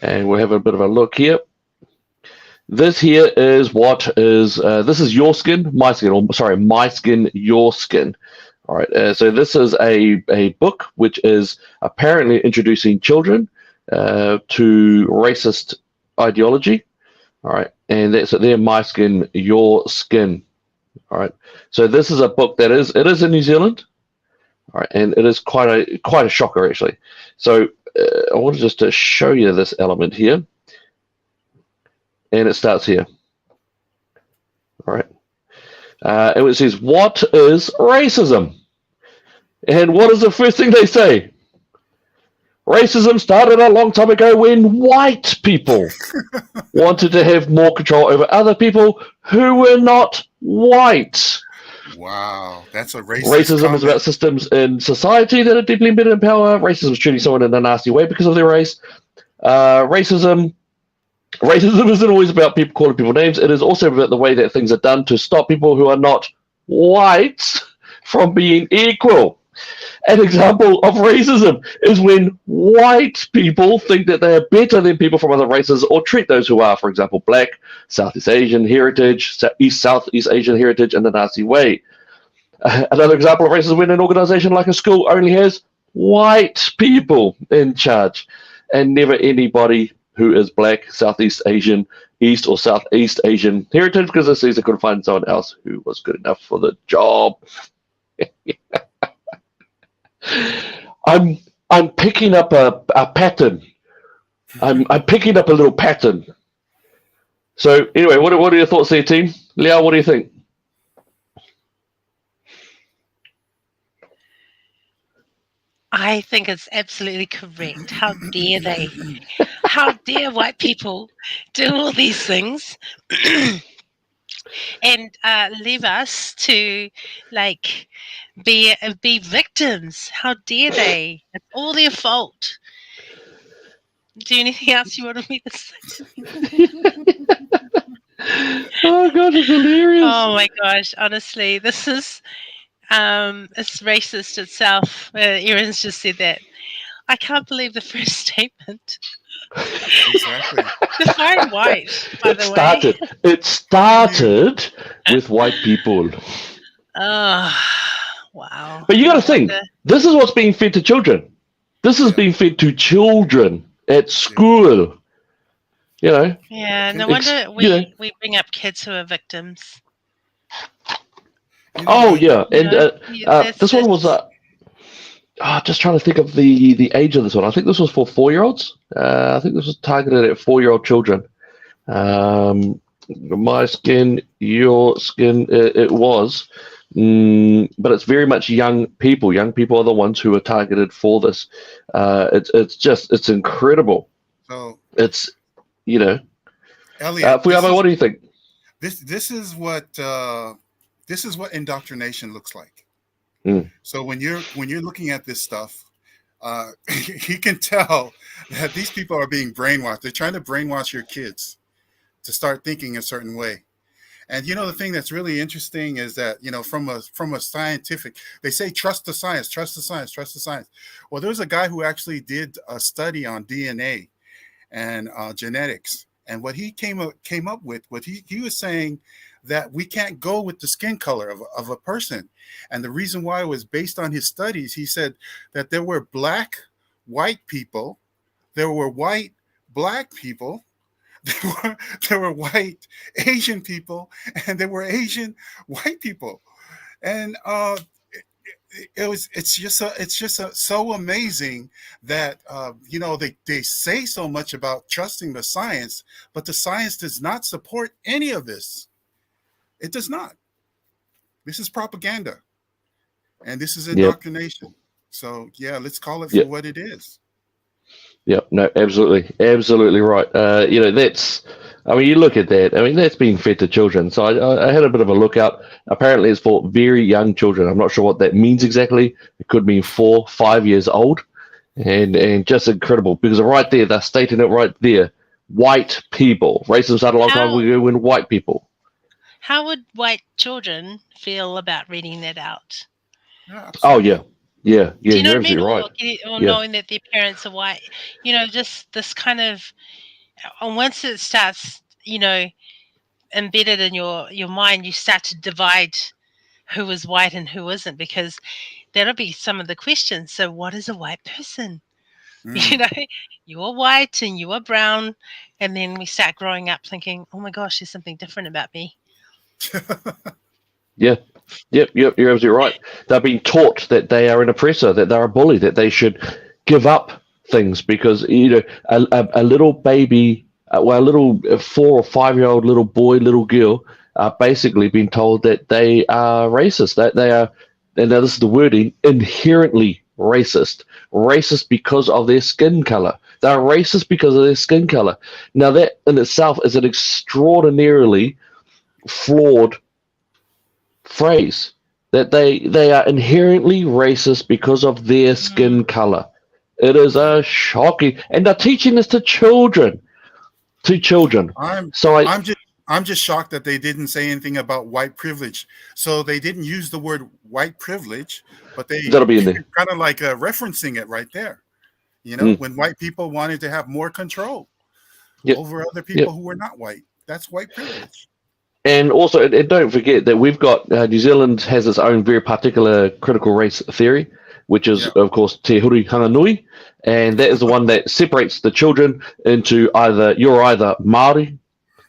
we'll have a bit of a look here. This here is this is Your Skin, My Skin, or sorry, My Skin, Your Skin. All right. So this is a book which is apparently introducing children to racist ideology. All right, and that's it there. My Skin, Your Skin. All right. So this is a book it is in New Zealand. All right, and it is quite a shocker actually. So I wanted just to show you this element here, and it starts here. All right, and it says, "What is racism?" And what is the first thing they say? Racism started a long time ago when white people wanted to have more control over other people who were not white. Wow, that's a racist Racism comment. is about systems in society that are deeply embedded in power. Racism is treating someone in a nasty way because of their race. Racism isn't always about people calling people names. It is also about the way that things are done to stop people who are not white from being equal. An example of racism is when white people think that they are better than people from other races, or treat those who are, for example, black, Southeast Asian heritage, Southeast Asian heritage in a nasty way. Another example of racism is when an organization like a school only has white people in charge and never anybody who is black, Southeast Asian, East or Southeast Asian heritage, because they see they couldn't find someone else who was good enough for the job. I'm picking up a pattern. I'm picking up a little pattern. So anyway, what are your thoughts there, team? Liao, what do you think? I think it's absolutely correct. How dare they? How dare white people do all these things and leave us to like be victims? How dare they? It's all their fault. Do you anything else you wanted me to say? Oh gosh, it's hilarious. Oh my gosh! Honestly, this is it's racist itself. Erin's just said that. I can't believe the first statement. Exactly. Define white, by the way. It started with white people. Oh, wow. But you got to think, this is what's being fed to children. This is being fed to children at school. You know. Yeah, no wonder we bring up kids who are victims. Oh yeah, and this one was. Just trying to think of the age of this one. I think this was for 4-year-olds. I think this was targeted at 4-year-old children. My skin, your skin, it was. But it's very much young people. Young people are the ones who are targeted for this. It's incredible. So it's, you know. Elliot, Fuyama, what do you think? This is what indoctrination looks like. So when you're looking at this stuff, you can tell that these people are being brainwashed. They're trying to brainwash your kids to start thinking a certain way. And the thing that's really interesting is that from a scientific, they say trust the science, trust the science, trust the science. Well, there's a guy who actually did a study on DNA and genetics, and what he came up with, what he was saying that we can't go with the skin color of a person. And the reason why was based on his studies. He said that there were black, white people, there were white, black people, there were white, Asian people, and there were Asian, white people. And it's just so amazing that they say so much about trusting the science, but the science does not support any of this. It does not. This is propaganda, and this is indoctrination. So yeah, let's call it for what it is. Yep. No, absolutely right. That's. I mean, you look at that. I mean, that's being fed to children. So I had a bit of a look out. Apparently, it's for very young children. I'm not sure what that means exactly. It could mean 4, 5 years old, and just incredible because right there they're stating it right there. White people. Racism started a long time ago when white people. How would white children feel about reading that out? Oh yeah. Do you know what I mean? Right. Or knowing that their parents are white. Just this kind of, once it starts, embedded in your mind, you start to divide who is white and who isn't, because that'll be some of the questions. So what is a white person? You are white and you are brown. And then we start growing up thinking, oh my gosh, there's something different about me. Yep, you're absolutely right. They're being taught that they are an oppressor, that they're a bully, that they should give up things because a little baby, a little 4 or 5-year-old little boy, little girl are basically being told that they are racist, that they are, and now this is the wording, inherently racist because of their skin color. They're racist because of their skin color. Now that in itself is an extraordinarily flawed phrase, that they are inherently racist because of their skin color. It is a shocking, and they're teaching this to children. I'm just shocked that they didn't say anything about white privilege. So they didn't use the word white privilege, but that'll be in there, kind of like referencing it right there. When white people wanted to have more control over other people who were not white, that's white privilege. And also, and don't forget that we've got New Zealand has its own very particular critical race theory, which is, of course, Te Huri Hanganui, and that is the one that separates the children into you're either Māori,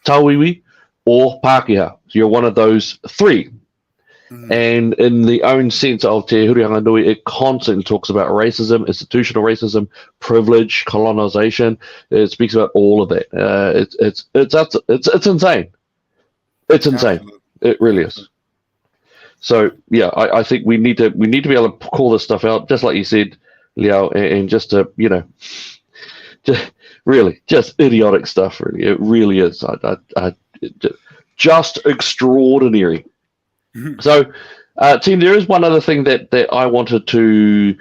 Tauiwi, or Pākehā. So you're one of those three. And in the own sense of Te Huri Anganui, it constantly talks about racism, institutional racism, privilege, colonization. It speaks about all of that. It's insane. It's insane. Absolutely. It really is. So yeah, I think we need to be able to call this stuff out, just like you said, Liao, and just to just idiotic stuff. Really, it really is. Just extraordinary. So, team, there is one other thing that I wanted to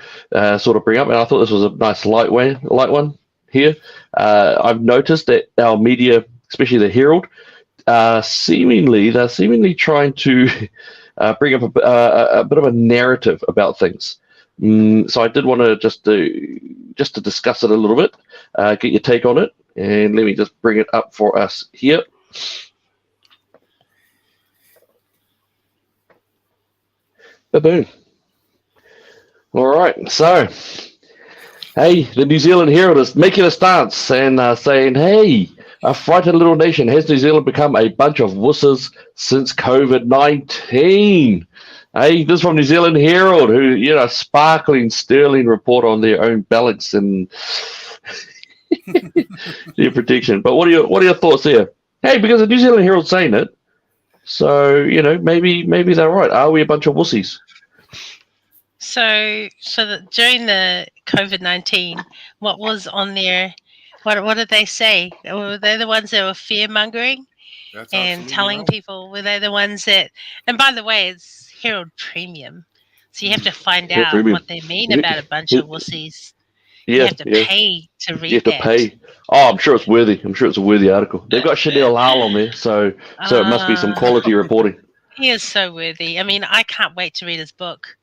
sort of bring up, and I thought this was a nice light one here. I've noticed that our media, especially the Herald, they're seemingly trying to bring up a bit of a narrative about things. So I did want to just to discuss it a little bit, get your take on it, and let me just bring it up for us here. Boom. All right, so hey, the New Zealand Herald is making a stance and saying, hey, a frightened little nation, has New Zealand become a bunch of wusses since COVID-19? Hey, this is from New Zealand Herald, who, sparkling, sterling report on their own balance and their protection. But what are your thoughts there? Hey, because the New Zealand Herald's saying it, so maybe they're right. Are we a bunch of wussies? So during the COVID-19, what was on there? What did they say? Were they the ones that were fear mongering and telling people? Were they the ones that? And by the way, it's Herald Premium, so you have to find out Premium. what they mean about a bunch of wussies. Yeah, you have to pay to read. You have to pay. Oh, I'm sure it's worthy. I'm sure it's a worthy article. They've got Chanel Hal on there, so it must be some quality reporting. He is so worthy. I mean, I can't wait to read his book.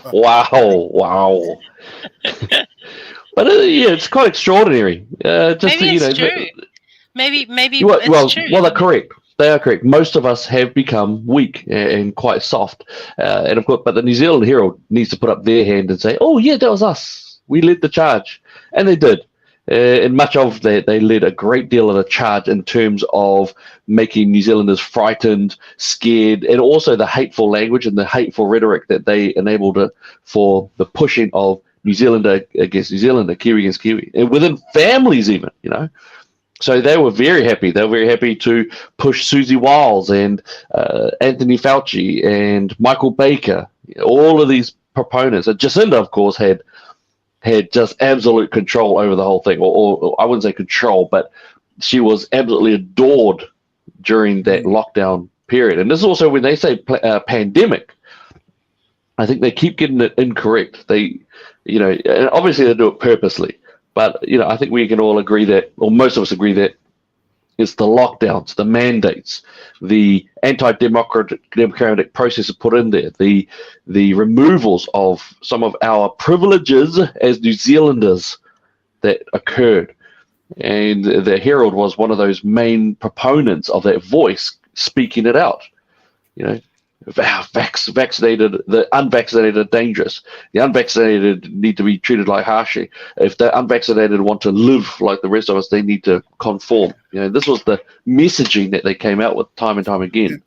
Wow. But it's quite extraordinary. Maybe it's true. Maybe it's true. Well, they're correct. They are correct. Most of us have become weak and quite soft, and of course, but the New Zealand Herald needs to put up their hand and say, "Oh yeah, that was us. We led the charge," and they did. And much of that, they led a great deal of the charge in terms of making New Zealanders frightened, scared, and also the hateful language and the hateful rhetoric that they enabled for the pushing of New Zealander against New Zealander, Kiwi against Kiwi, and within families even, So they were very happy. They were very happy to push Susie Wiles and Anthony Fauci and Michael Baker, all of these proponents. And Jacinda, of course, had just absolute control over the whole thing, or I wouldn't say control, but she was absolutely adored during that lockdown period. And this is also when they say pandemic, I think they keep getting it incorrect. They, and obviously they do it purposely, but I think we can all agree that, or most of us agree that, it's the lockdowns, the mandates, the anti-democratic processes put in there, the removals of some of our privileges as New Zealanders that occurred. And the Herald was one of those main proponents of that voice speaking it out. Vaccinated, the unvaccinated are dangerous. The unvaccinated need to be treated like Hashi. If the unvaccinated want to live like the rest of us, they need to conform. This was the messaging that they came out with time and time again.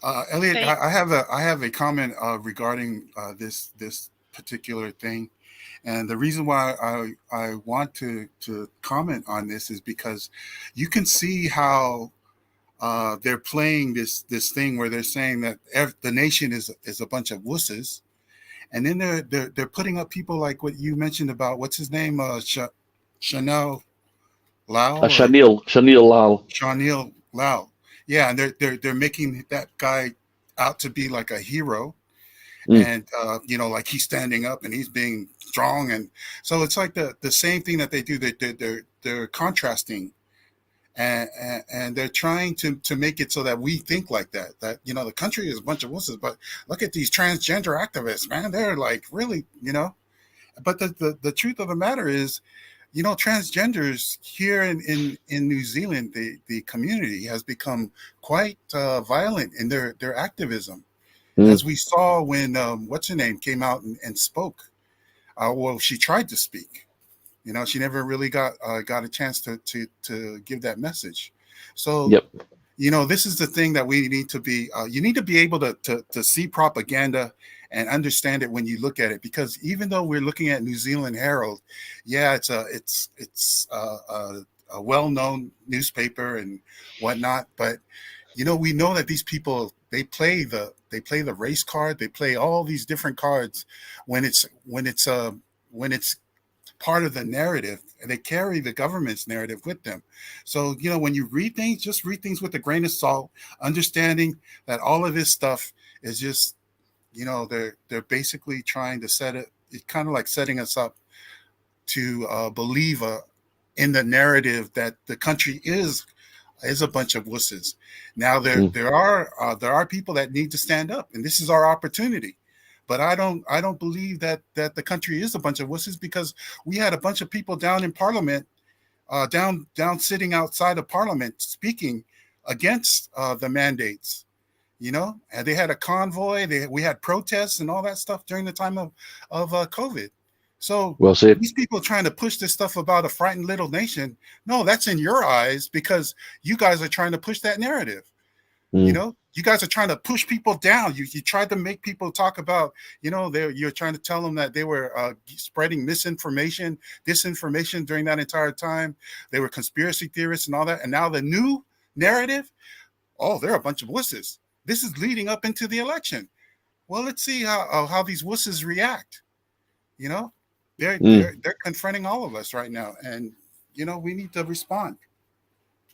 Elliot, I have a comment regarding this particular thing, and the reason why I want to comment on this is because you can see how they're playing this thing where they're saying that the nation is a bunch of wusses, and then they're putting up people like what you mentioned about what's his name, Chanel Lau, Chanel Lau, yeah, and they're making that guy out to be like a hero, and like he's standing up and he's being strong, and so it's like the same thing that they do. They're contrasting. And they're trying to make it so that we think like that the country is a bunch of wusses, but look at these transgender activists, man, they're like really, but the truth of the matter is, transgenders here in New Zealand, the community has become quite violent in their activism, as we saw when what's her name came out and spoke. Well, she tried to speak. She never really got a chance to give that message. So, this is the thing that we need to be. You need to be able to see propaganda and understand it when you look at it, because even though we're looking at New Zealand Herald, yeah, it's a well-known newspaper and whatnot, but we know that these people, they play the race card, they play all these different cards when it's part of the narrative, and they carry the government's narrative with them. So when you read things, just read things with a grain of salt, understanding that all of this stuff is just they're basically trying to set it. It's kind of like setting us up to believe in the narrative that the country is a bunch of wusses. Now there are people that need to stand up, and this is our opportunity. But I don't believe that the country is a bunch of wusses, because we had a bunch of people down in Parliament, down sitting outside of Parliament speaking against the mandates. And they had a convoy. We had protests and all that stuff during the time of COVID. So well said. These people trying to push this stuff about a frightened little nation, no, that's in your eyes, because you guys are trying to push that narrative. You guys are trying to push people down. You tried to make people talk about, you're trying to tell them that they were spreading misinformation, disinformation during that entire time. They were conspiracy theorists and all that. And now the new narrative, they're a bunch of wusses. This is leading up into the election. Well, let's see how these wusses react. They're confronting all of us right now, and we need to respond.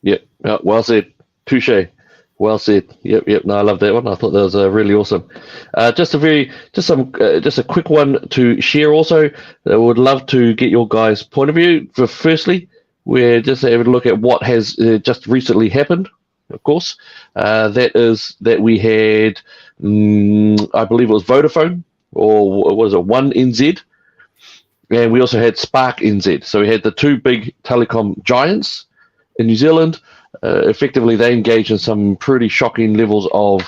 Yep. Well said. Touche. Well said. Yep. No, I love that one. I thought that was really awesome. Just a quick one to share. Also, I would love to get your guys' point of view. Firstly, we're just able to look at what has just recently happened. Of course, that is that we had, I believe it was Vodafone, or was it One NZ, and we also had Spark NZ. So we had the two big telecom giants in New Zealand. Effectively, they engage in some pretty shocking levels of,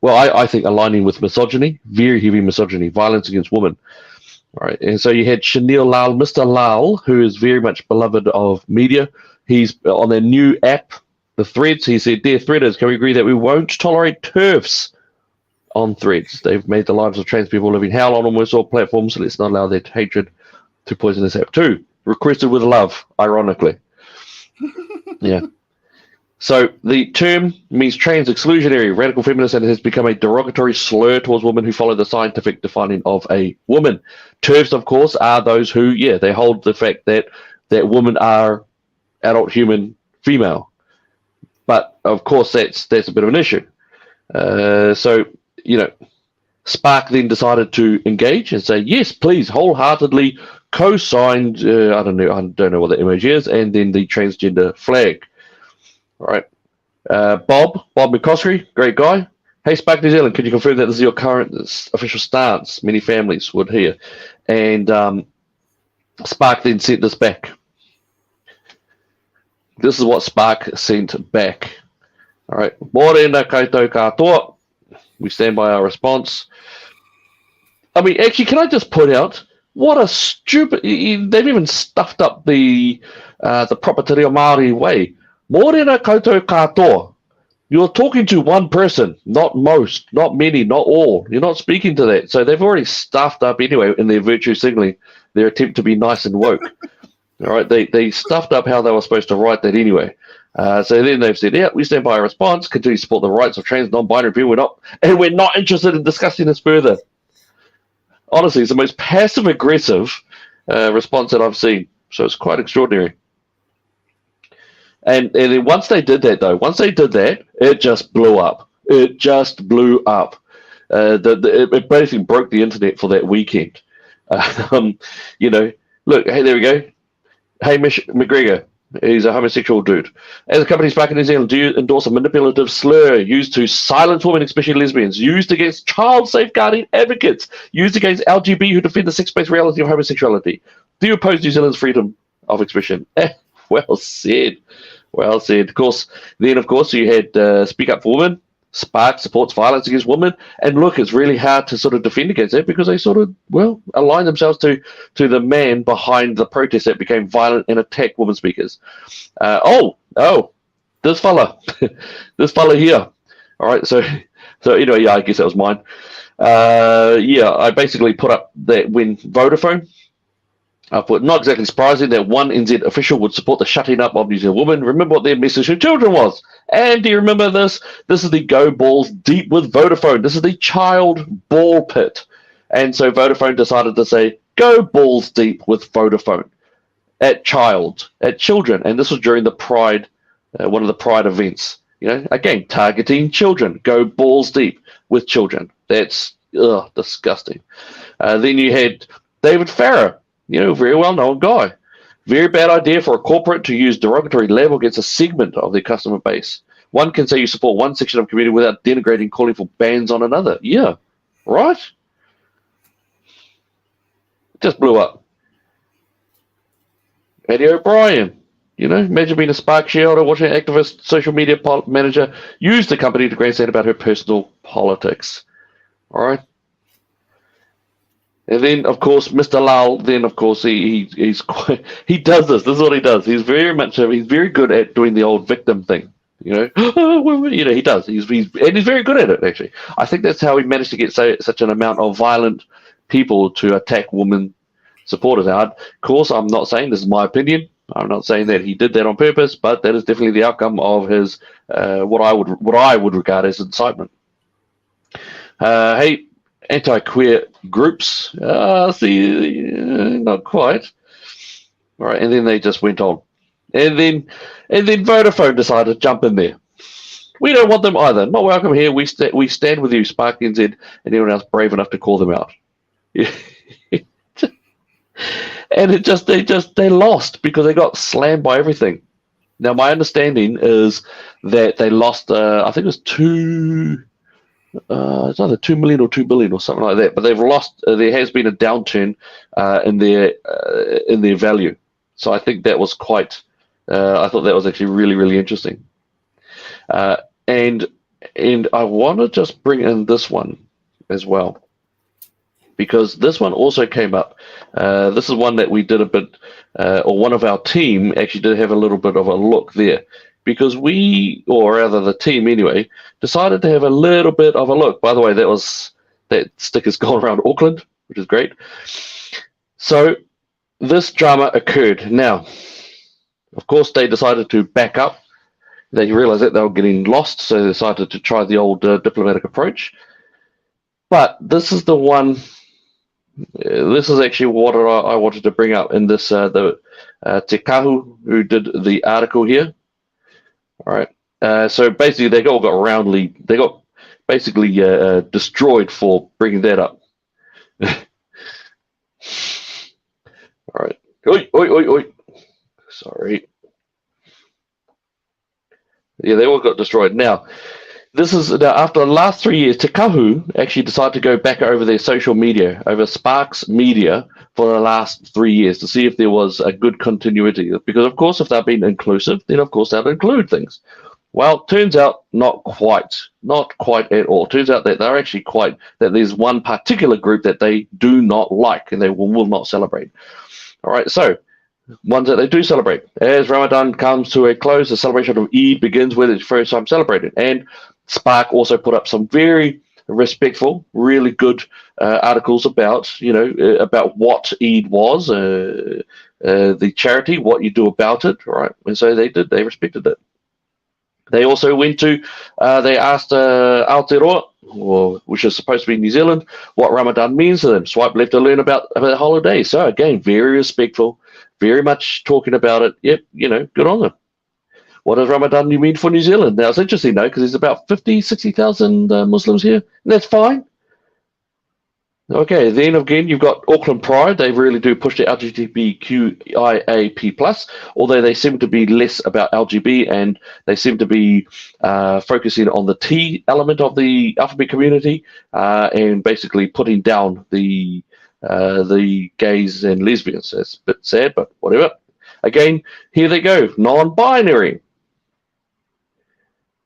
I think, aligning with misogyny, very heavy misogyny, violence against women. All right, and so you had Chanel Lal, Mr. Lal, who is very much beloved of media. He's on their new app, the Threads. He said, "Dear Threaders, can we agree that we won't tolerate TERFs on Threads? They've made the lives of trans people living hell on almost all platforms, so let's not allow their hatred to poison this app too." Requested with love, ironically. Yeah. So the term means trans exclusionary, radical feminist, and it has become a derogatory slur towards women who follow the scientific defining of a woman. TERFs, of course, are those who, they hold the fact that women are adult human female. But of course, that's a bit of an issue. So Spark then decided to engage and say, yes, please, wholeheartedly co-signed. I don't know what the emoji is, and then the transgender flag. All right. Bob McCoskey, great guy. Hey, Spark New Zealand, can you confirm that this is your current official stance? Many families would hear. And Spark then sent this back. This is what Spark sent back. All right. Morena koutou katoa. We stand by our response. I mean, actually, can I just point out what a stupid... They've even stuffed up the proper Te Reo Māori way. Morena koutou katoa. You're talking to one person, not most, not many, not all. You're not speaking to that. So they've already stuffed up anyway in their virtue signaling, their attempt to be nice and woke. All right, they stuffed up how they were supposed to write that anyway. So then they've said, we stand by our response, continue to support the rights of trans, non-binary people. We're not interested in discussing this further. Honestly, it's the most passive-aggressive response that I've seen. So it's quite extraordinary. And then once they did that, it just blew up. It just blew up. It basically broke the internet for that weekend. Look, hey, there we go. Hamish McGregor, he's a homosexual dude. As a company Spark in New Zealand, do you endorse a manipulative slur used to silence women, especially lesbians, used against child safeguarding advocates, used against LGBT who defend the sex-based reality of homosexuality? Do you oppose New Zealand's freedom of expression? Well said. Well said. Of course, you had Speak Up for Women. Spark supports violence against women. And look, it's really hard to sort of defend against that because they sort of, align themselves to the man behind the protest that became violent and attacked women speakers. this fella, this fella here. All right, so anyway, yeah, I guess that was mine. Yeah, I basically put up that when Vodafone, I put, not exactly surprising that one NZ official would support the shutting up of New Zealand women. Remember what their message to children was. And do you remember this? This is the Go Balls Deep with Vodafone. This is the child ball pit. And so Vodafone decided to say, go balls deep with Vodafone at children. And this was during the Pride, one of the Pride events. You know, again, targeting children. Go balls deep with children. That's disgusting. Then you had David Farrer, you know, very well-known guy. Very bad idea for a corporate to use derogatory label against a segment of their customer base. One can say you support one section of the community without denigrating, calling for bans on another. Yeah, right? Just blew up. Eddie O'Brien, you know, imagine being a Spark shareholder, watching an activist social media manager use the company to grandstand about her personal politics. All right. And then, of course, Mr. Lal. Then, of course, he's quite, he does this. This is what he does. He's very good at doing the old victim thing. You know, you know, he does. He's very good at it. Actually, I think that's how he managed to get such an amount of violent people to attack women supporters. Now, of course, I'm not saying this is my opinion. I'm not saying that he did that on purpose, but that is definitely the outcome of his what I would regard as incitement. Hey, anti-queer groups. Not quite. All right, and then they just went on, and then Vodafone decided to jump in there. We don't want them either. Not welcome here. We stand with you, Spark NZ, and anyone else brave enough to call them out. And they lost because they got slammed by everything. Now, my understanding is that they lost. I think it was it's either 2 million or 2 billion or something like that. But they've lost. There has been a downturn in their value. So I think that was quite. I thought that was actually really, really interesting. And I want to just bring in this one as well, because this one also came up. This is one that we did a bit, or one of our team actually did have a little bit of a look there, because we, or rather the team anyway, decided to have a little bit of a look. By the way, that sticker's gone around Auckland, which is great. So this drama occurred. Now, of course, they decided to back up. They realized that they were getting lost, so they decided to try the old diplomatic approach. But this is the one. This is actually what I wanted to bring up in this. The Te Kahu, who did the article here. All right. So basically, they got basically destroyed for bringing that up. All right. Oi, oi, oi, oi. Sorry. Yeah, they all got destroyed. Now, after the last 3 years, Te Kahu actually decided to go back over their social media, over Sparks Media, for the last 3 years to see if there was a good continuity. Because, of course, if they've been inclusive, then, of course, they'll include things. Well, turns out not quite at all. Turns out that they're actually that there's one particular group that they do not like and they will not celebrate. All right, so ones that they do celebrate. As Ramadan comes to a close, the celebration of Eid begins with its first time celebrated. And Spark also put up some very respectful, really good articles about, about what Eid was, the charity, what you do about it, right? And so they respected it. They also went to, they asked Aotearoa, which is supposed to be New Zealand, what Ramadan means to them. Swipe left to learn about the holiday. So again, very respectful, very much talking about it. Yep, good on them. What does Ramadan mean for New Zealand? Now, it's interesting, though, because there's about 60,000 Muslims here, and that's fine. Okay, then again, you've got Auckland Pride. They really do push the LGBTQIAP+, although they seem to be less about LGB, and they seem to be focusing on the T element of the alphabet community, and basically putting down the gays and lesbians. That's a bit sad, but whatever. Again, here they go, non-binary.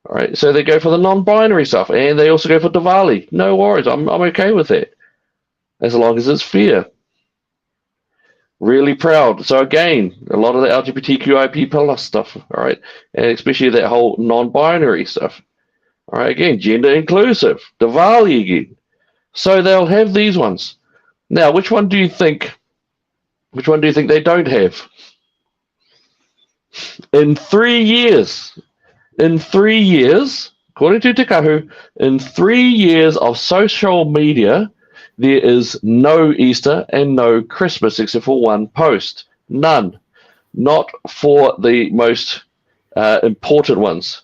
All right, so they go for the non-binary stuff, and they also go for Diwali. No worries, I'm okay with that, as long as it's fair. Really proud. So again, a lot of the LGBTQIP plus stuff, all right, and especially that whole non-binary stuff. All right, again, gender inclusive, Diwali again. So they'll have these ones. Now, which one do you think? Which one do you think they don't have? In 3 years, according to Te Kahu, in 3 years of social media, there is no Easter and no Christmas except for one post. None. Not for the most important ones.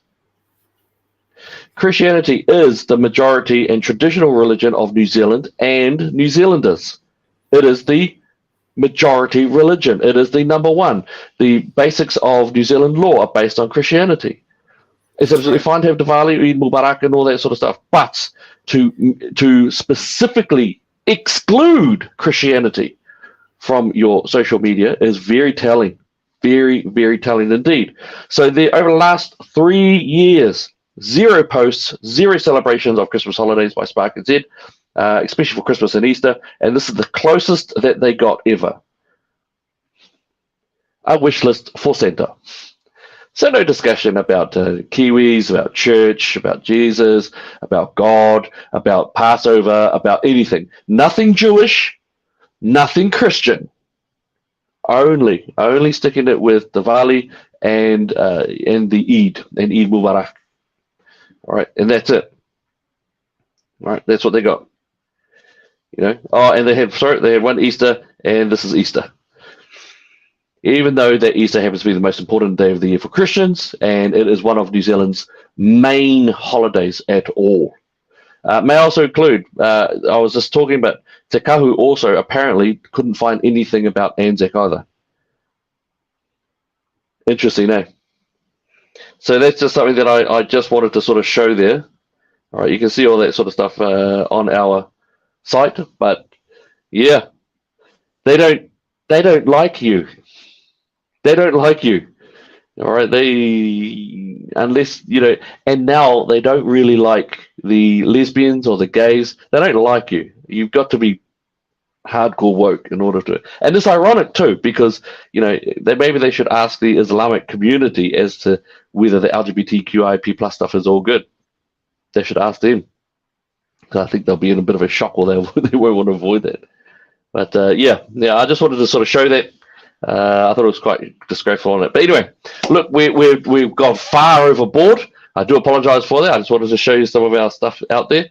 Christianity is the majority and traditional religion of New Zealand and New Zealanders. It is the majority religion. It is the number one. The basics of New Zealand law are based on Christianity. It's absolutely fine to have Diwali, Eid Mubarak, and all that sort of stuff, but to specifically exclude Christianity from your social media is very telling. Very, very telling indeed. So over the last 3 years, 0 posts, 0 celebrations of Christmas holidays by Spark and Z, especially for Christmas and Easter, and this is the closest that they got ever. A wish list for Santa. So no discussion about Kiwis, about church, about Jesus, about God, about Passover, about anything. Nothing Jewish, nothing Christian. Only sticking it with Diwali and the Eid and Eid Mubarak. All right, and that's it. All right, that's what they got. You know. Oh, and they had one Easter, and this is Easter. Even though that Easter happens to be the most important day of the year for Christians, and it is one of New Zealand's main holidays at all. May I also include, I was just talking about Te Kahu also apparently couldn't find anything about Anzac either. Interesting, eh? So that's just something that I just wanted to sort of show there. All right, you can see all that sort of stuff on our site, but yeah, they don't like you. They don't like you. All right, unless, you know, and now they don't really like the lesbians or the gays. They don't like you. You've got to be hardcore woke in order to. And it's ironic too, because, you know, maybe they should ask the Islamic community as to whether the LGBTQIP plus stuff is all good. They should ask them. Because I think they'll be in a bit of a shock, or they won't want to avoid that. But yeah, I just wanted to sort of show that. I thought it was quite disgraceful on it. But anyway, look, we've gone far overboard. I do apologize for that. I just wanted to show you some of our stuff out there.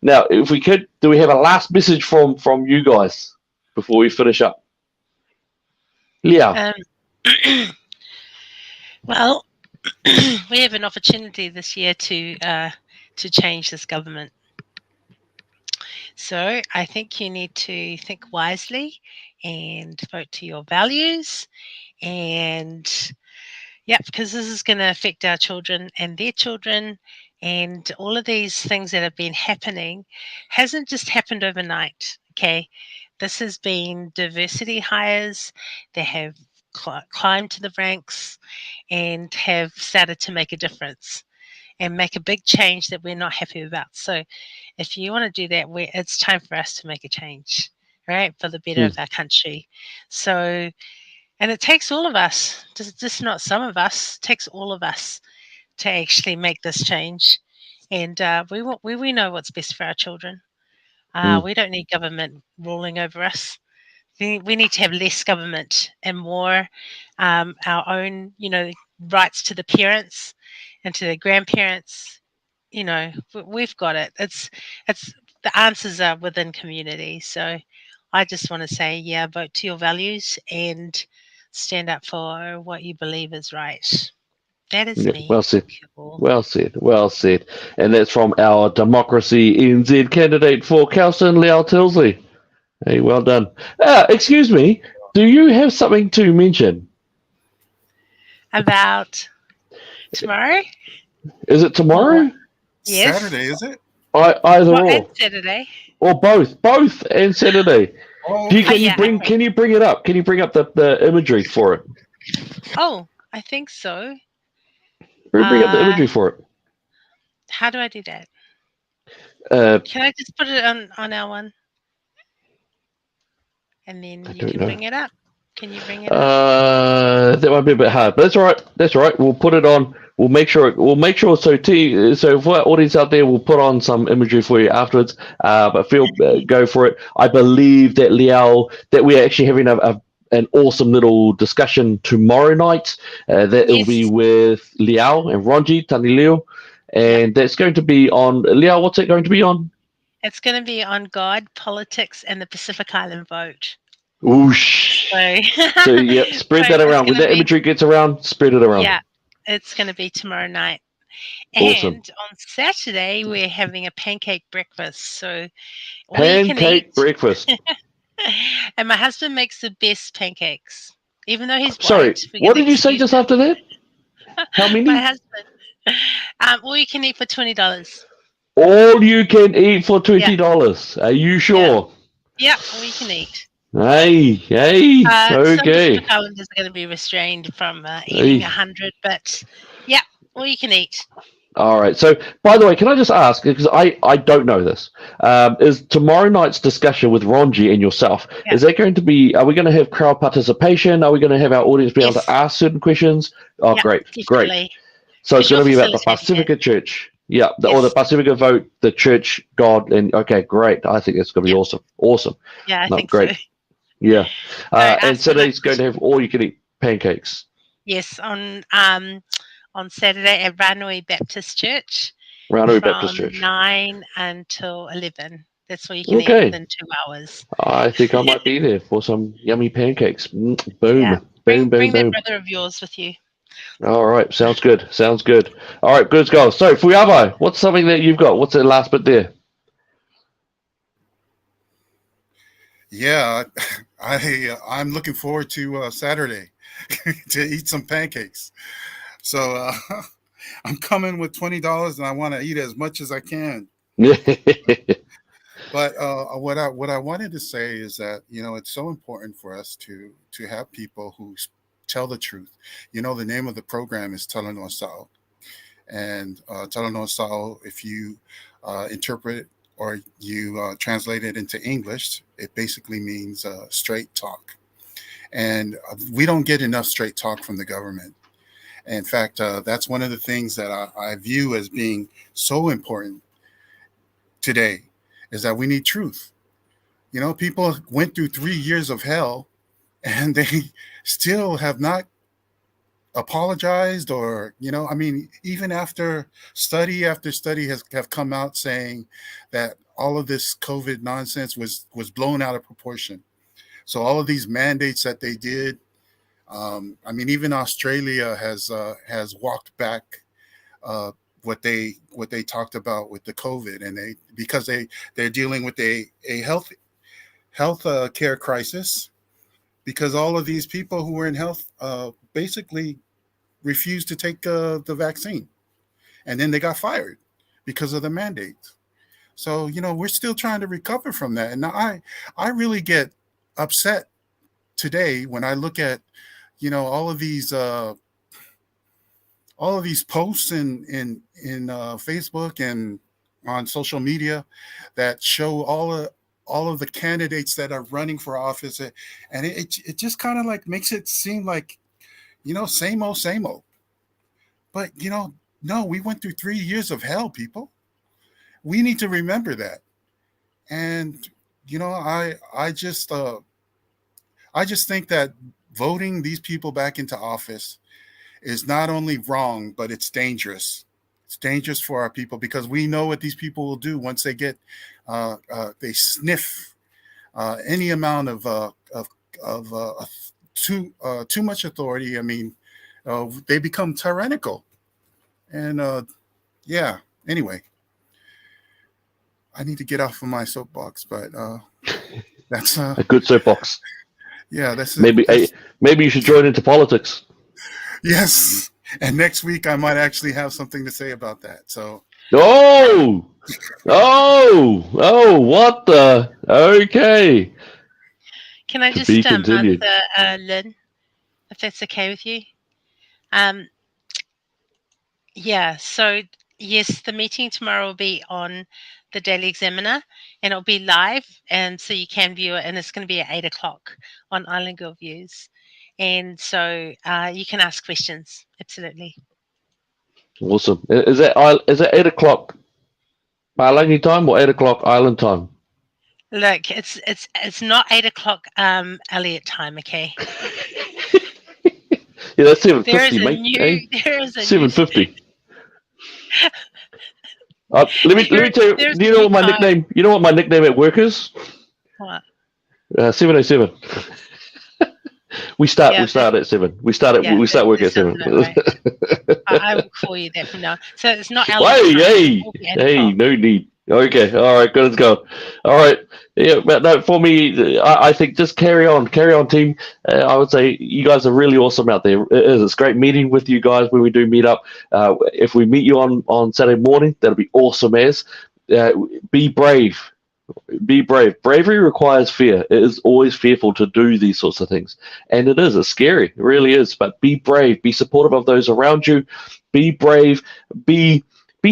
Now, if we could, do we have a last message from you guys before we finish up? Yeah. Well, we have an opportunity this year to change this government. So I think you need to think wisely and vote to your values. And yeah, because this is going to affect our children and their children. And all of these things that have been happening hasn't just happened overnight. Okay. This has been diversity hires. They have climbed to the ranks and have started to make a difference and make a big change that we're not happy about. So if you want to do that, it's time for us to make a change, right, for the better of our country. So, and it takes all of us, just not some of us, it takes all of us to actually make this change. And we know what's best for our children. We don't need government ruling over us. We need to have less government and more our own, rights to the parents and to the grandparents. We've got it. It's the answers are within community. So I just want to say, yeah, vote to your values and stand up for what you believe is right. That is me. Well said. Well said. And that's from our Democracy NZ candidate for Kelston, Liao Tilsley. Hey, well done. Excuse me, do you have something to mention? About tomorrow? Is it tomorrow? Yes. Saturday, is it? Either or. And Saturday. Or both and Saturday. Oh, Can you bring it up? Can you bring up the imagery for it? Oh, I think so. Bring up the imagery for it. How do I do that? Can I just put it on our one? and then I you don't can know. bring it up. Can you bring it up? That might be a bit hard, but that's all right. That's all right. We'll put it on. We'll make sure. We'll make sure. So for our audience out there, we'll put on some imagery for you afterwards. But go for it. I believe that that we're actually having an awesome little discussion tomorrow night. That it'll be Yes. with Liao and Ronji Tani Leo, and that's going to be on Liao. What's it going to be on? It's going to be on God, politics, and the Pacific Island vote. Whoosh. So, yeah, spread so that it's around. When gonna that be, imagery gets around, spread it around. yeah, it's going to be tomorrow night. Awesome. And on Saturday, we're having a pancake breakfast. So all you can Pancake eat. breakfast. And my husband makes the best pancakes, even though he's Sorry, white. We're what going did to you say excuse just him. after that? How My many? husband. All you can eat for $20. All you can eat for $20. Are you sure? Yeah, all you can eat. Hey, Some okay. Pacific Islanders are going to be restrained from eating Hey. 100, but yeah, all you can eat. All right. So, by the way, can I just ask, because I don't know this, is tomorrow night's discussion with Ronji and yourself, Yeah. is that going to be, are we going to have crowd participation? Are we going to have our audience be able Yes. to ask certain questions? Oh, Yeah, great. definitely. So it's 'Cause going to you're be about the facilitating it. Pacifica Church. Yeah, or the Yes. Pacifica vote, the church, God, and okay, great. I think it's going to be awesome. Awesome. Yeah, I No, think great. so. Yeah. And ask for today's going to have all you can eat pancakes. Yes, on Saturday at Ranui Baptist Church Rano Baptist from Church. 9 until 11. That's all you can eat Okay. within 2 hours. I think I might be there for some yummy pancakes. Boom. Yeah. Boom, boom, Bring that boom. brother of yours with you. All right. Sounds good. Sounds good. All right. Good girls. So, Fuyabo, what's something that you've got? What's the last bit there? Yeah, I'm looking forward to Saturday to eat some pancakes. So I'm coming with $20, and I want to eat as much as I can. But what I wanted to say is that it's so important for us to have people who tell the truth. The name of the program is Talanoa, and Talanoa, if you interpret or you translate it into English, it basically means straight talk. And we don't get enough straight talk from the government. In fact, that's one of the things that I view as being so important today, is that we need truth. People went through 3 years of hell, and they still have not apologized, or I mean, even after study after study have come out saying that all of this COVID nonsense was blown out of proportion. So all of these mandates that they did, I mean, even Australia has walked back what they talked about with the COVID, and because they're dealing with a health care crisis, because all of these people who were in health basically refused to take the vaccine, and then they got fired because of the mandate. So we're still trying to recover from that, and I really get upset today when I look at all of these posts in Facebook and on social media that show all of the candidates that are running for office, and it just kind of like makes it seem like same old, same old. But no, we went through 3 years of hell, people. We need to remember that. And I just think that voting these people back into office is not only wrong, but it's dangerous. It's dangerous for our people, because we know what these people will do once they sniff any amount of too much authority. I mean, they become tyrannical. And yeah, anyway, I need to get off of my soapbox, but that's A good soapbox. yeah, that's Maybe maybe you should join into politics. Yes, and next week I might actually have something to say about that. So Oh, what the? Okay. Can I To just be continued. answer Lynn, if that's okay with you? Yeah, so yes, the meeting tomorrow will be on the Daily Examiner, and it'll be live, and so you can view it. And it's going to be at 8 o'clock on Island Girl Views, and so you can ask questions. Absolutely. Awesome. Is that 8 o'clock Palangi time or 8 o'clock island time? Look, it's not 8 o'clock Elliot time, okay? Yeah, that's There is 7:50, a mate. new. Hey, There is a 7:50. Let me tell you. There's Do a you know new what my code. nickname? You know what my nickname at work is? What? 7:07. We start Yeah, at 7. We start work that at sounds 7. about right. I will call you that from now. So it's not Elliot Hey, time. hey, It will be 8 hey, o'clock. no need. Okay, all right, good, let's go. All right, yeah, but no, for me, I think just carry on, team. I would say you guys are really awesome out there. It is. It's great meeting with you guys when we do meet up. If we meet you on Saturday morning, that'll be awesome as. Be brave. Be brave. Bravery requires fear. It is always fearful to do these sorts of things. And it is. It's scary. It really is. But be brave. Be supportive of those around you. Be brave. Be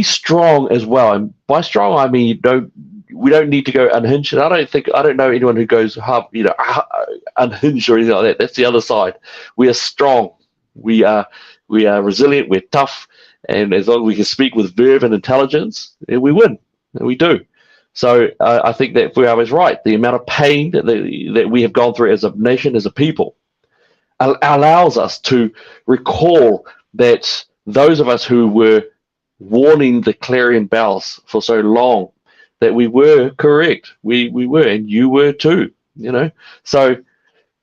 strong as well. And by strong, I mean we don't need to go unhinged. And I don't know anyone who goes unhinged or anything like that. That's the other side. We are strong. We are resilient. We're tough. And as long as we can speak with verve and intelligence, we win. And we do. So I think that Fuao is right. The amount of pain that we have gone through as a nation, as a people, allows us to recall that those of us who were warning the clarion bells for so long, that we were correct. We were, and you were too. So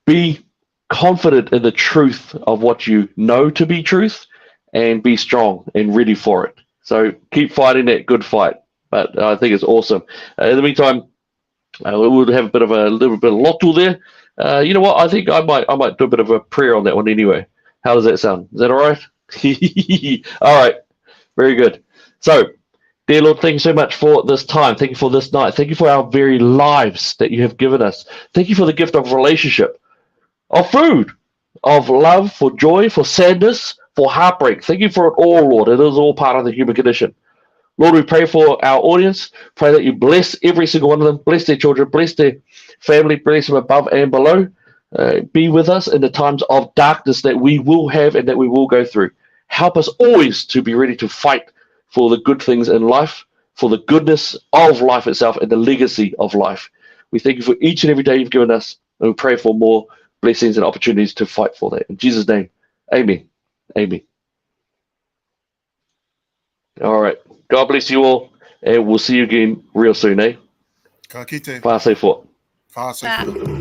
be confident in the truth of what you know to be truth, and be strong and ready for it. So keep fighting that good fight. But I think it's awesome. In the meantime, we'll have a little bit of lotu there. You know what? I think I might do a bit of a prayer on that one anyway. How does that sound? Is that all right? All right. Very good. So, dear Lord, thank you so much for this time. Thank you for this night. Thank you for our very lives that you have given us. Thank you for the gift of relationship, of food, of love, for joy, for sadness, for heartbreak. Thank you for it all, Lord. It is all part of the human condition. Lord, we pray for our audience. Pray that you bless every single one of them. Bless their children. Bless their family. Bless them above and below. Be with us in the times of darkness that we will have and that we will go through. Help us always to be ready to fight for the good things in life, for the goodness of life itself and the legacy of life. We thank you for each and every day you've given us, and we pray for more blessings and opportunities to fight for that. In Jesus' name, amen. Amen. All right. God bless you all, and we'll see you again real soon, eh? Ka kite. Fa se fo. Fa se fo.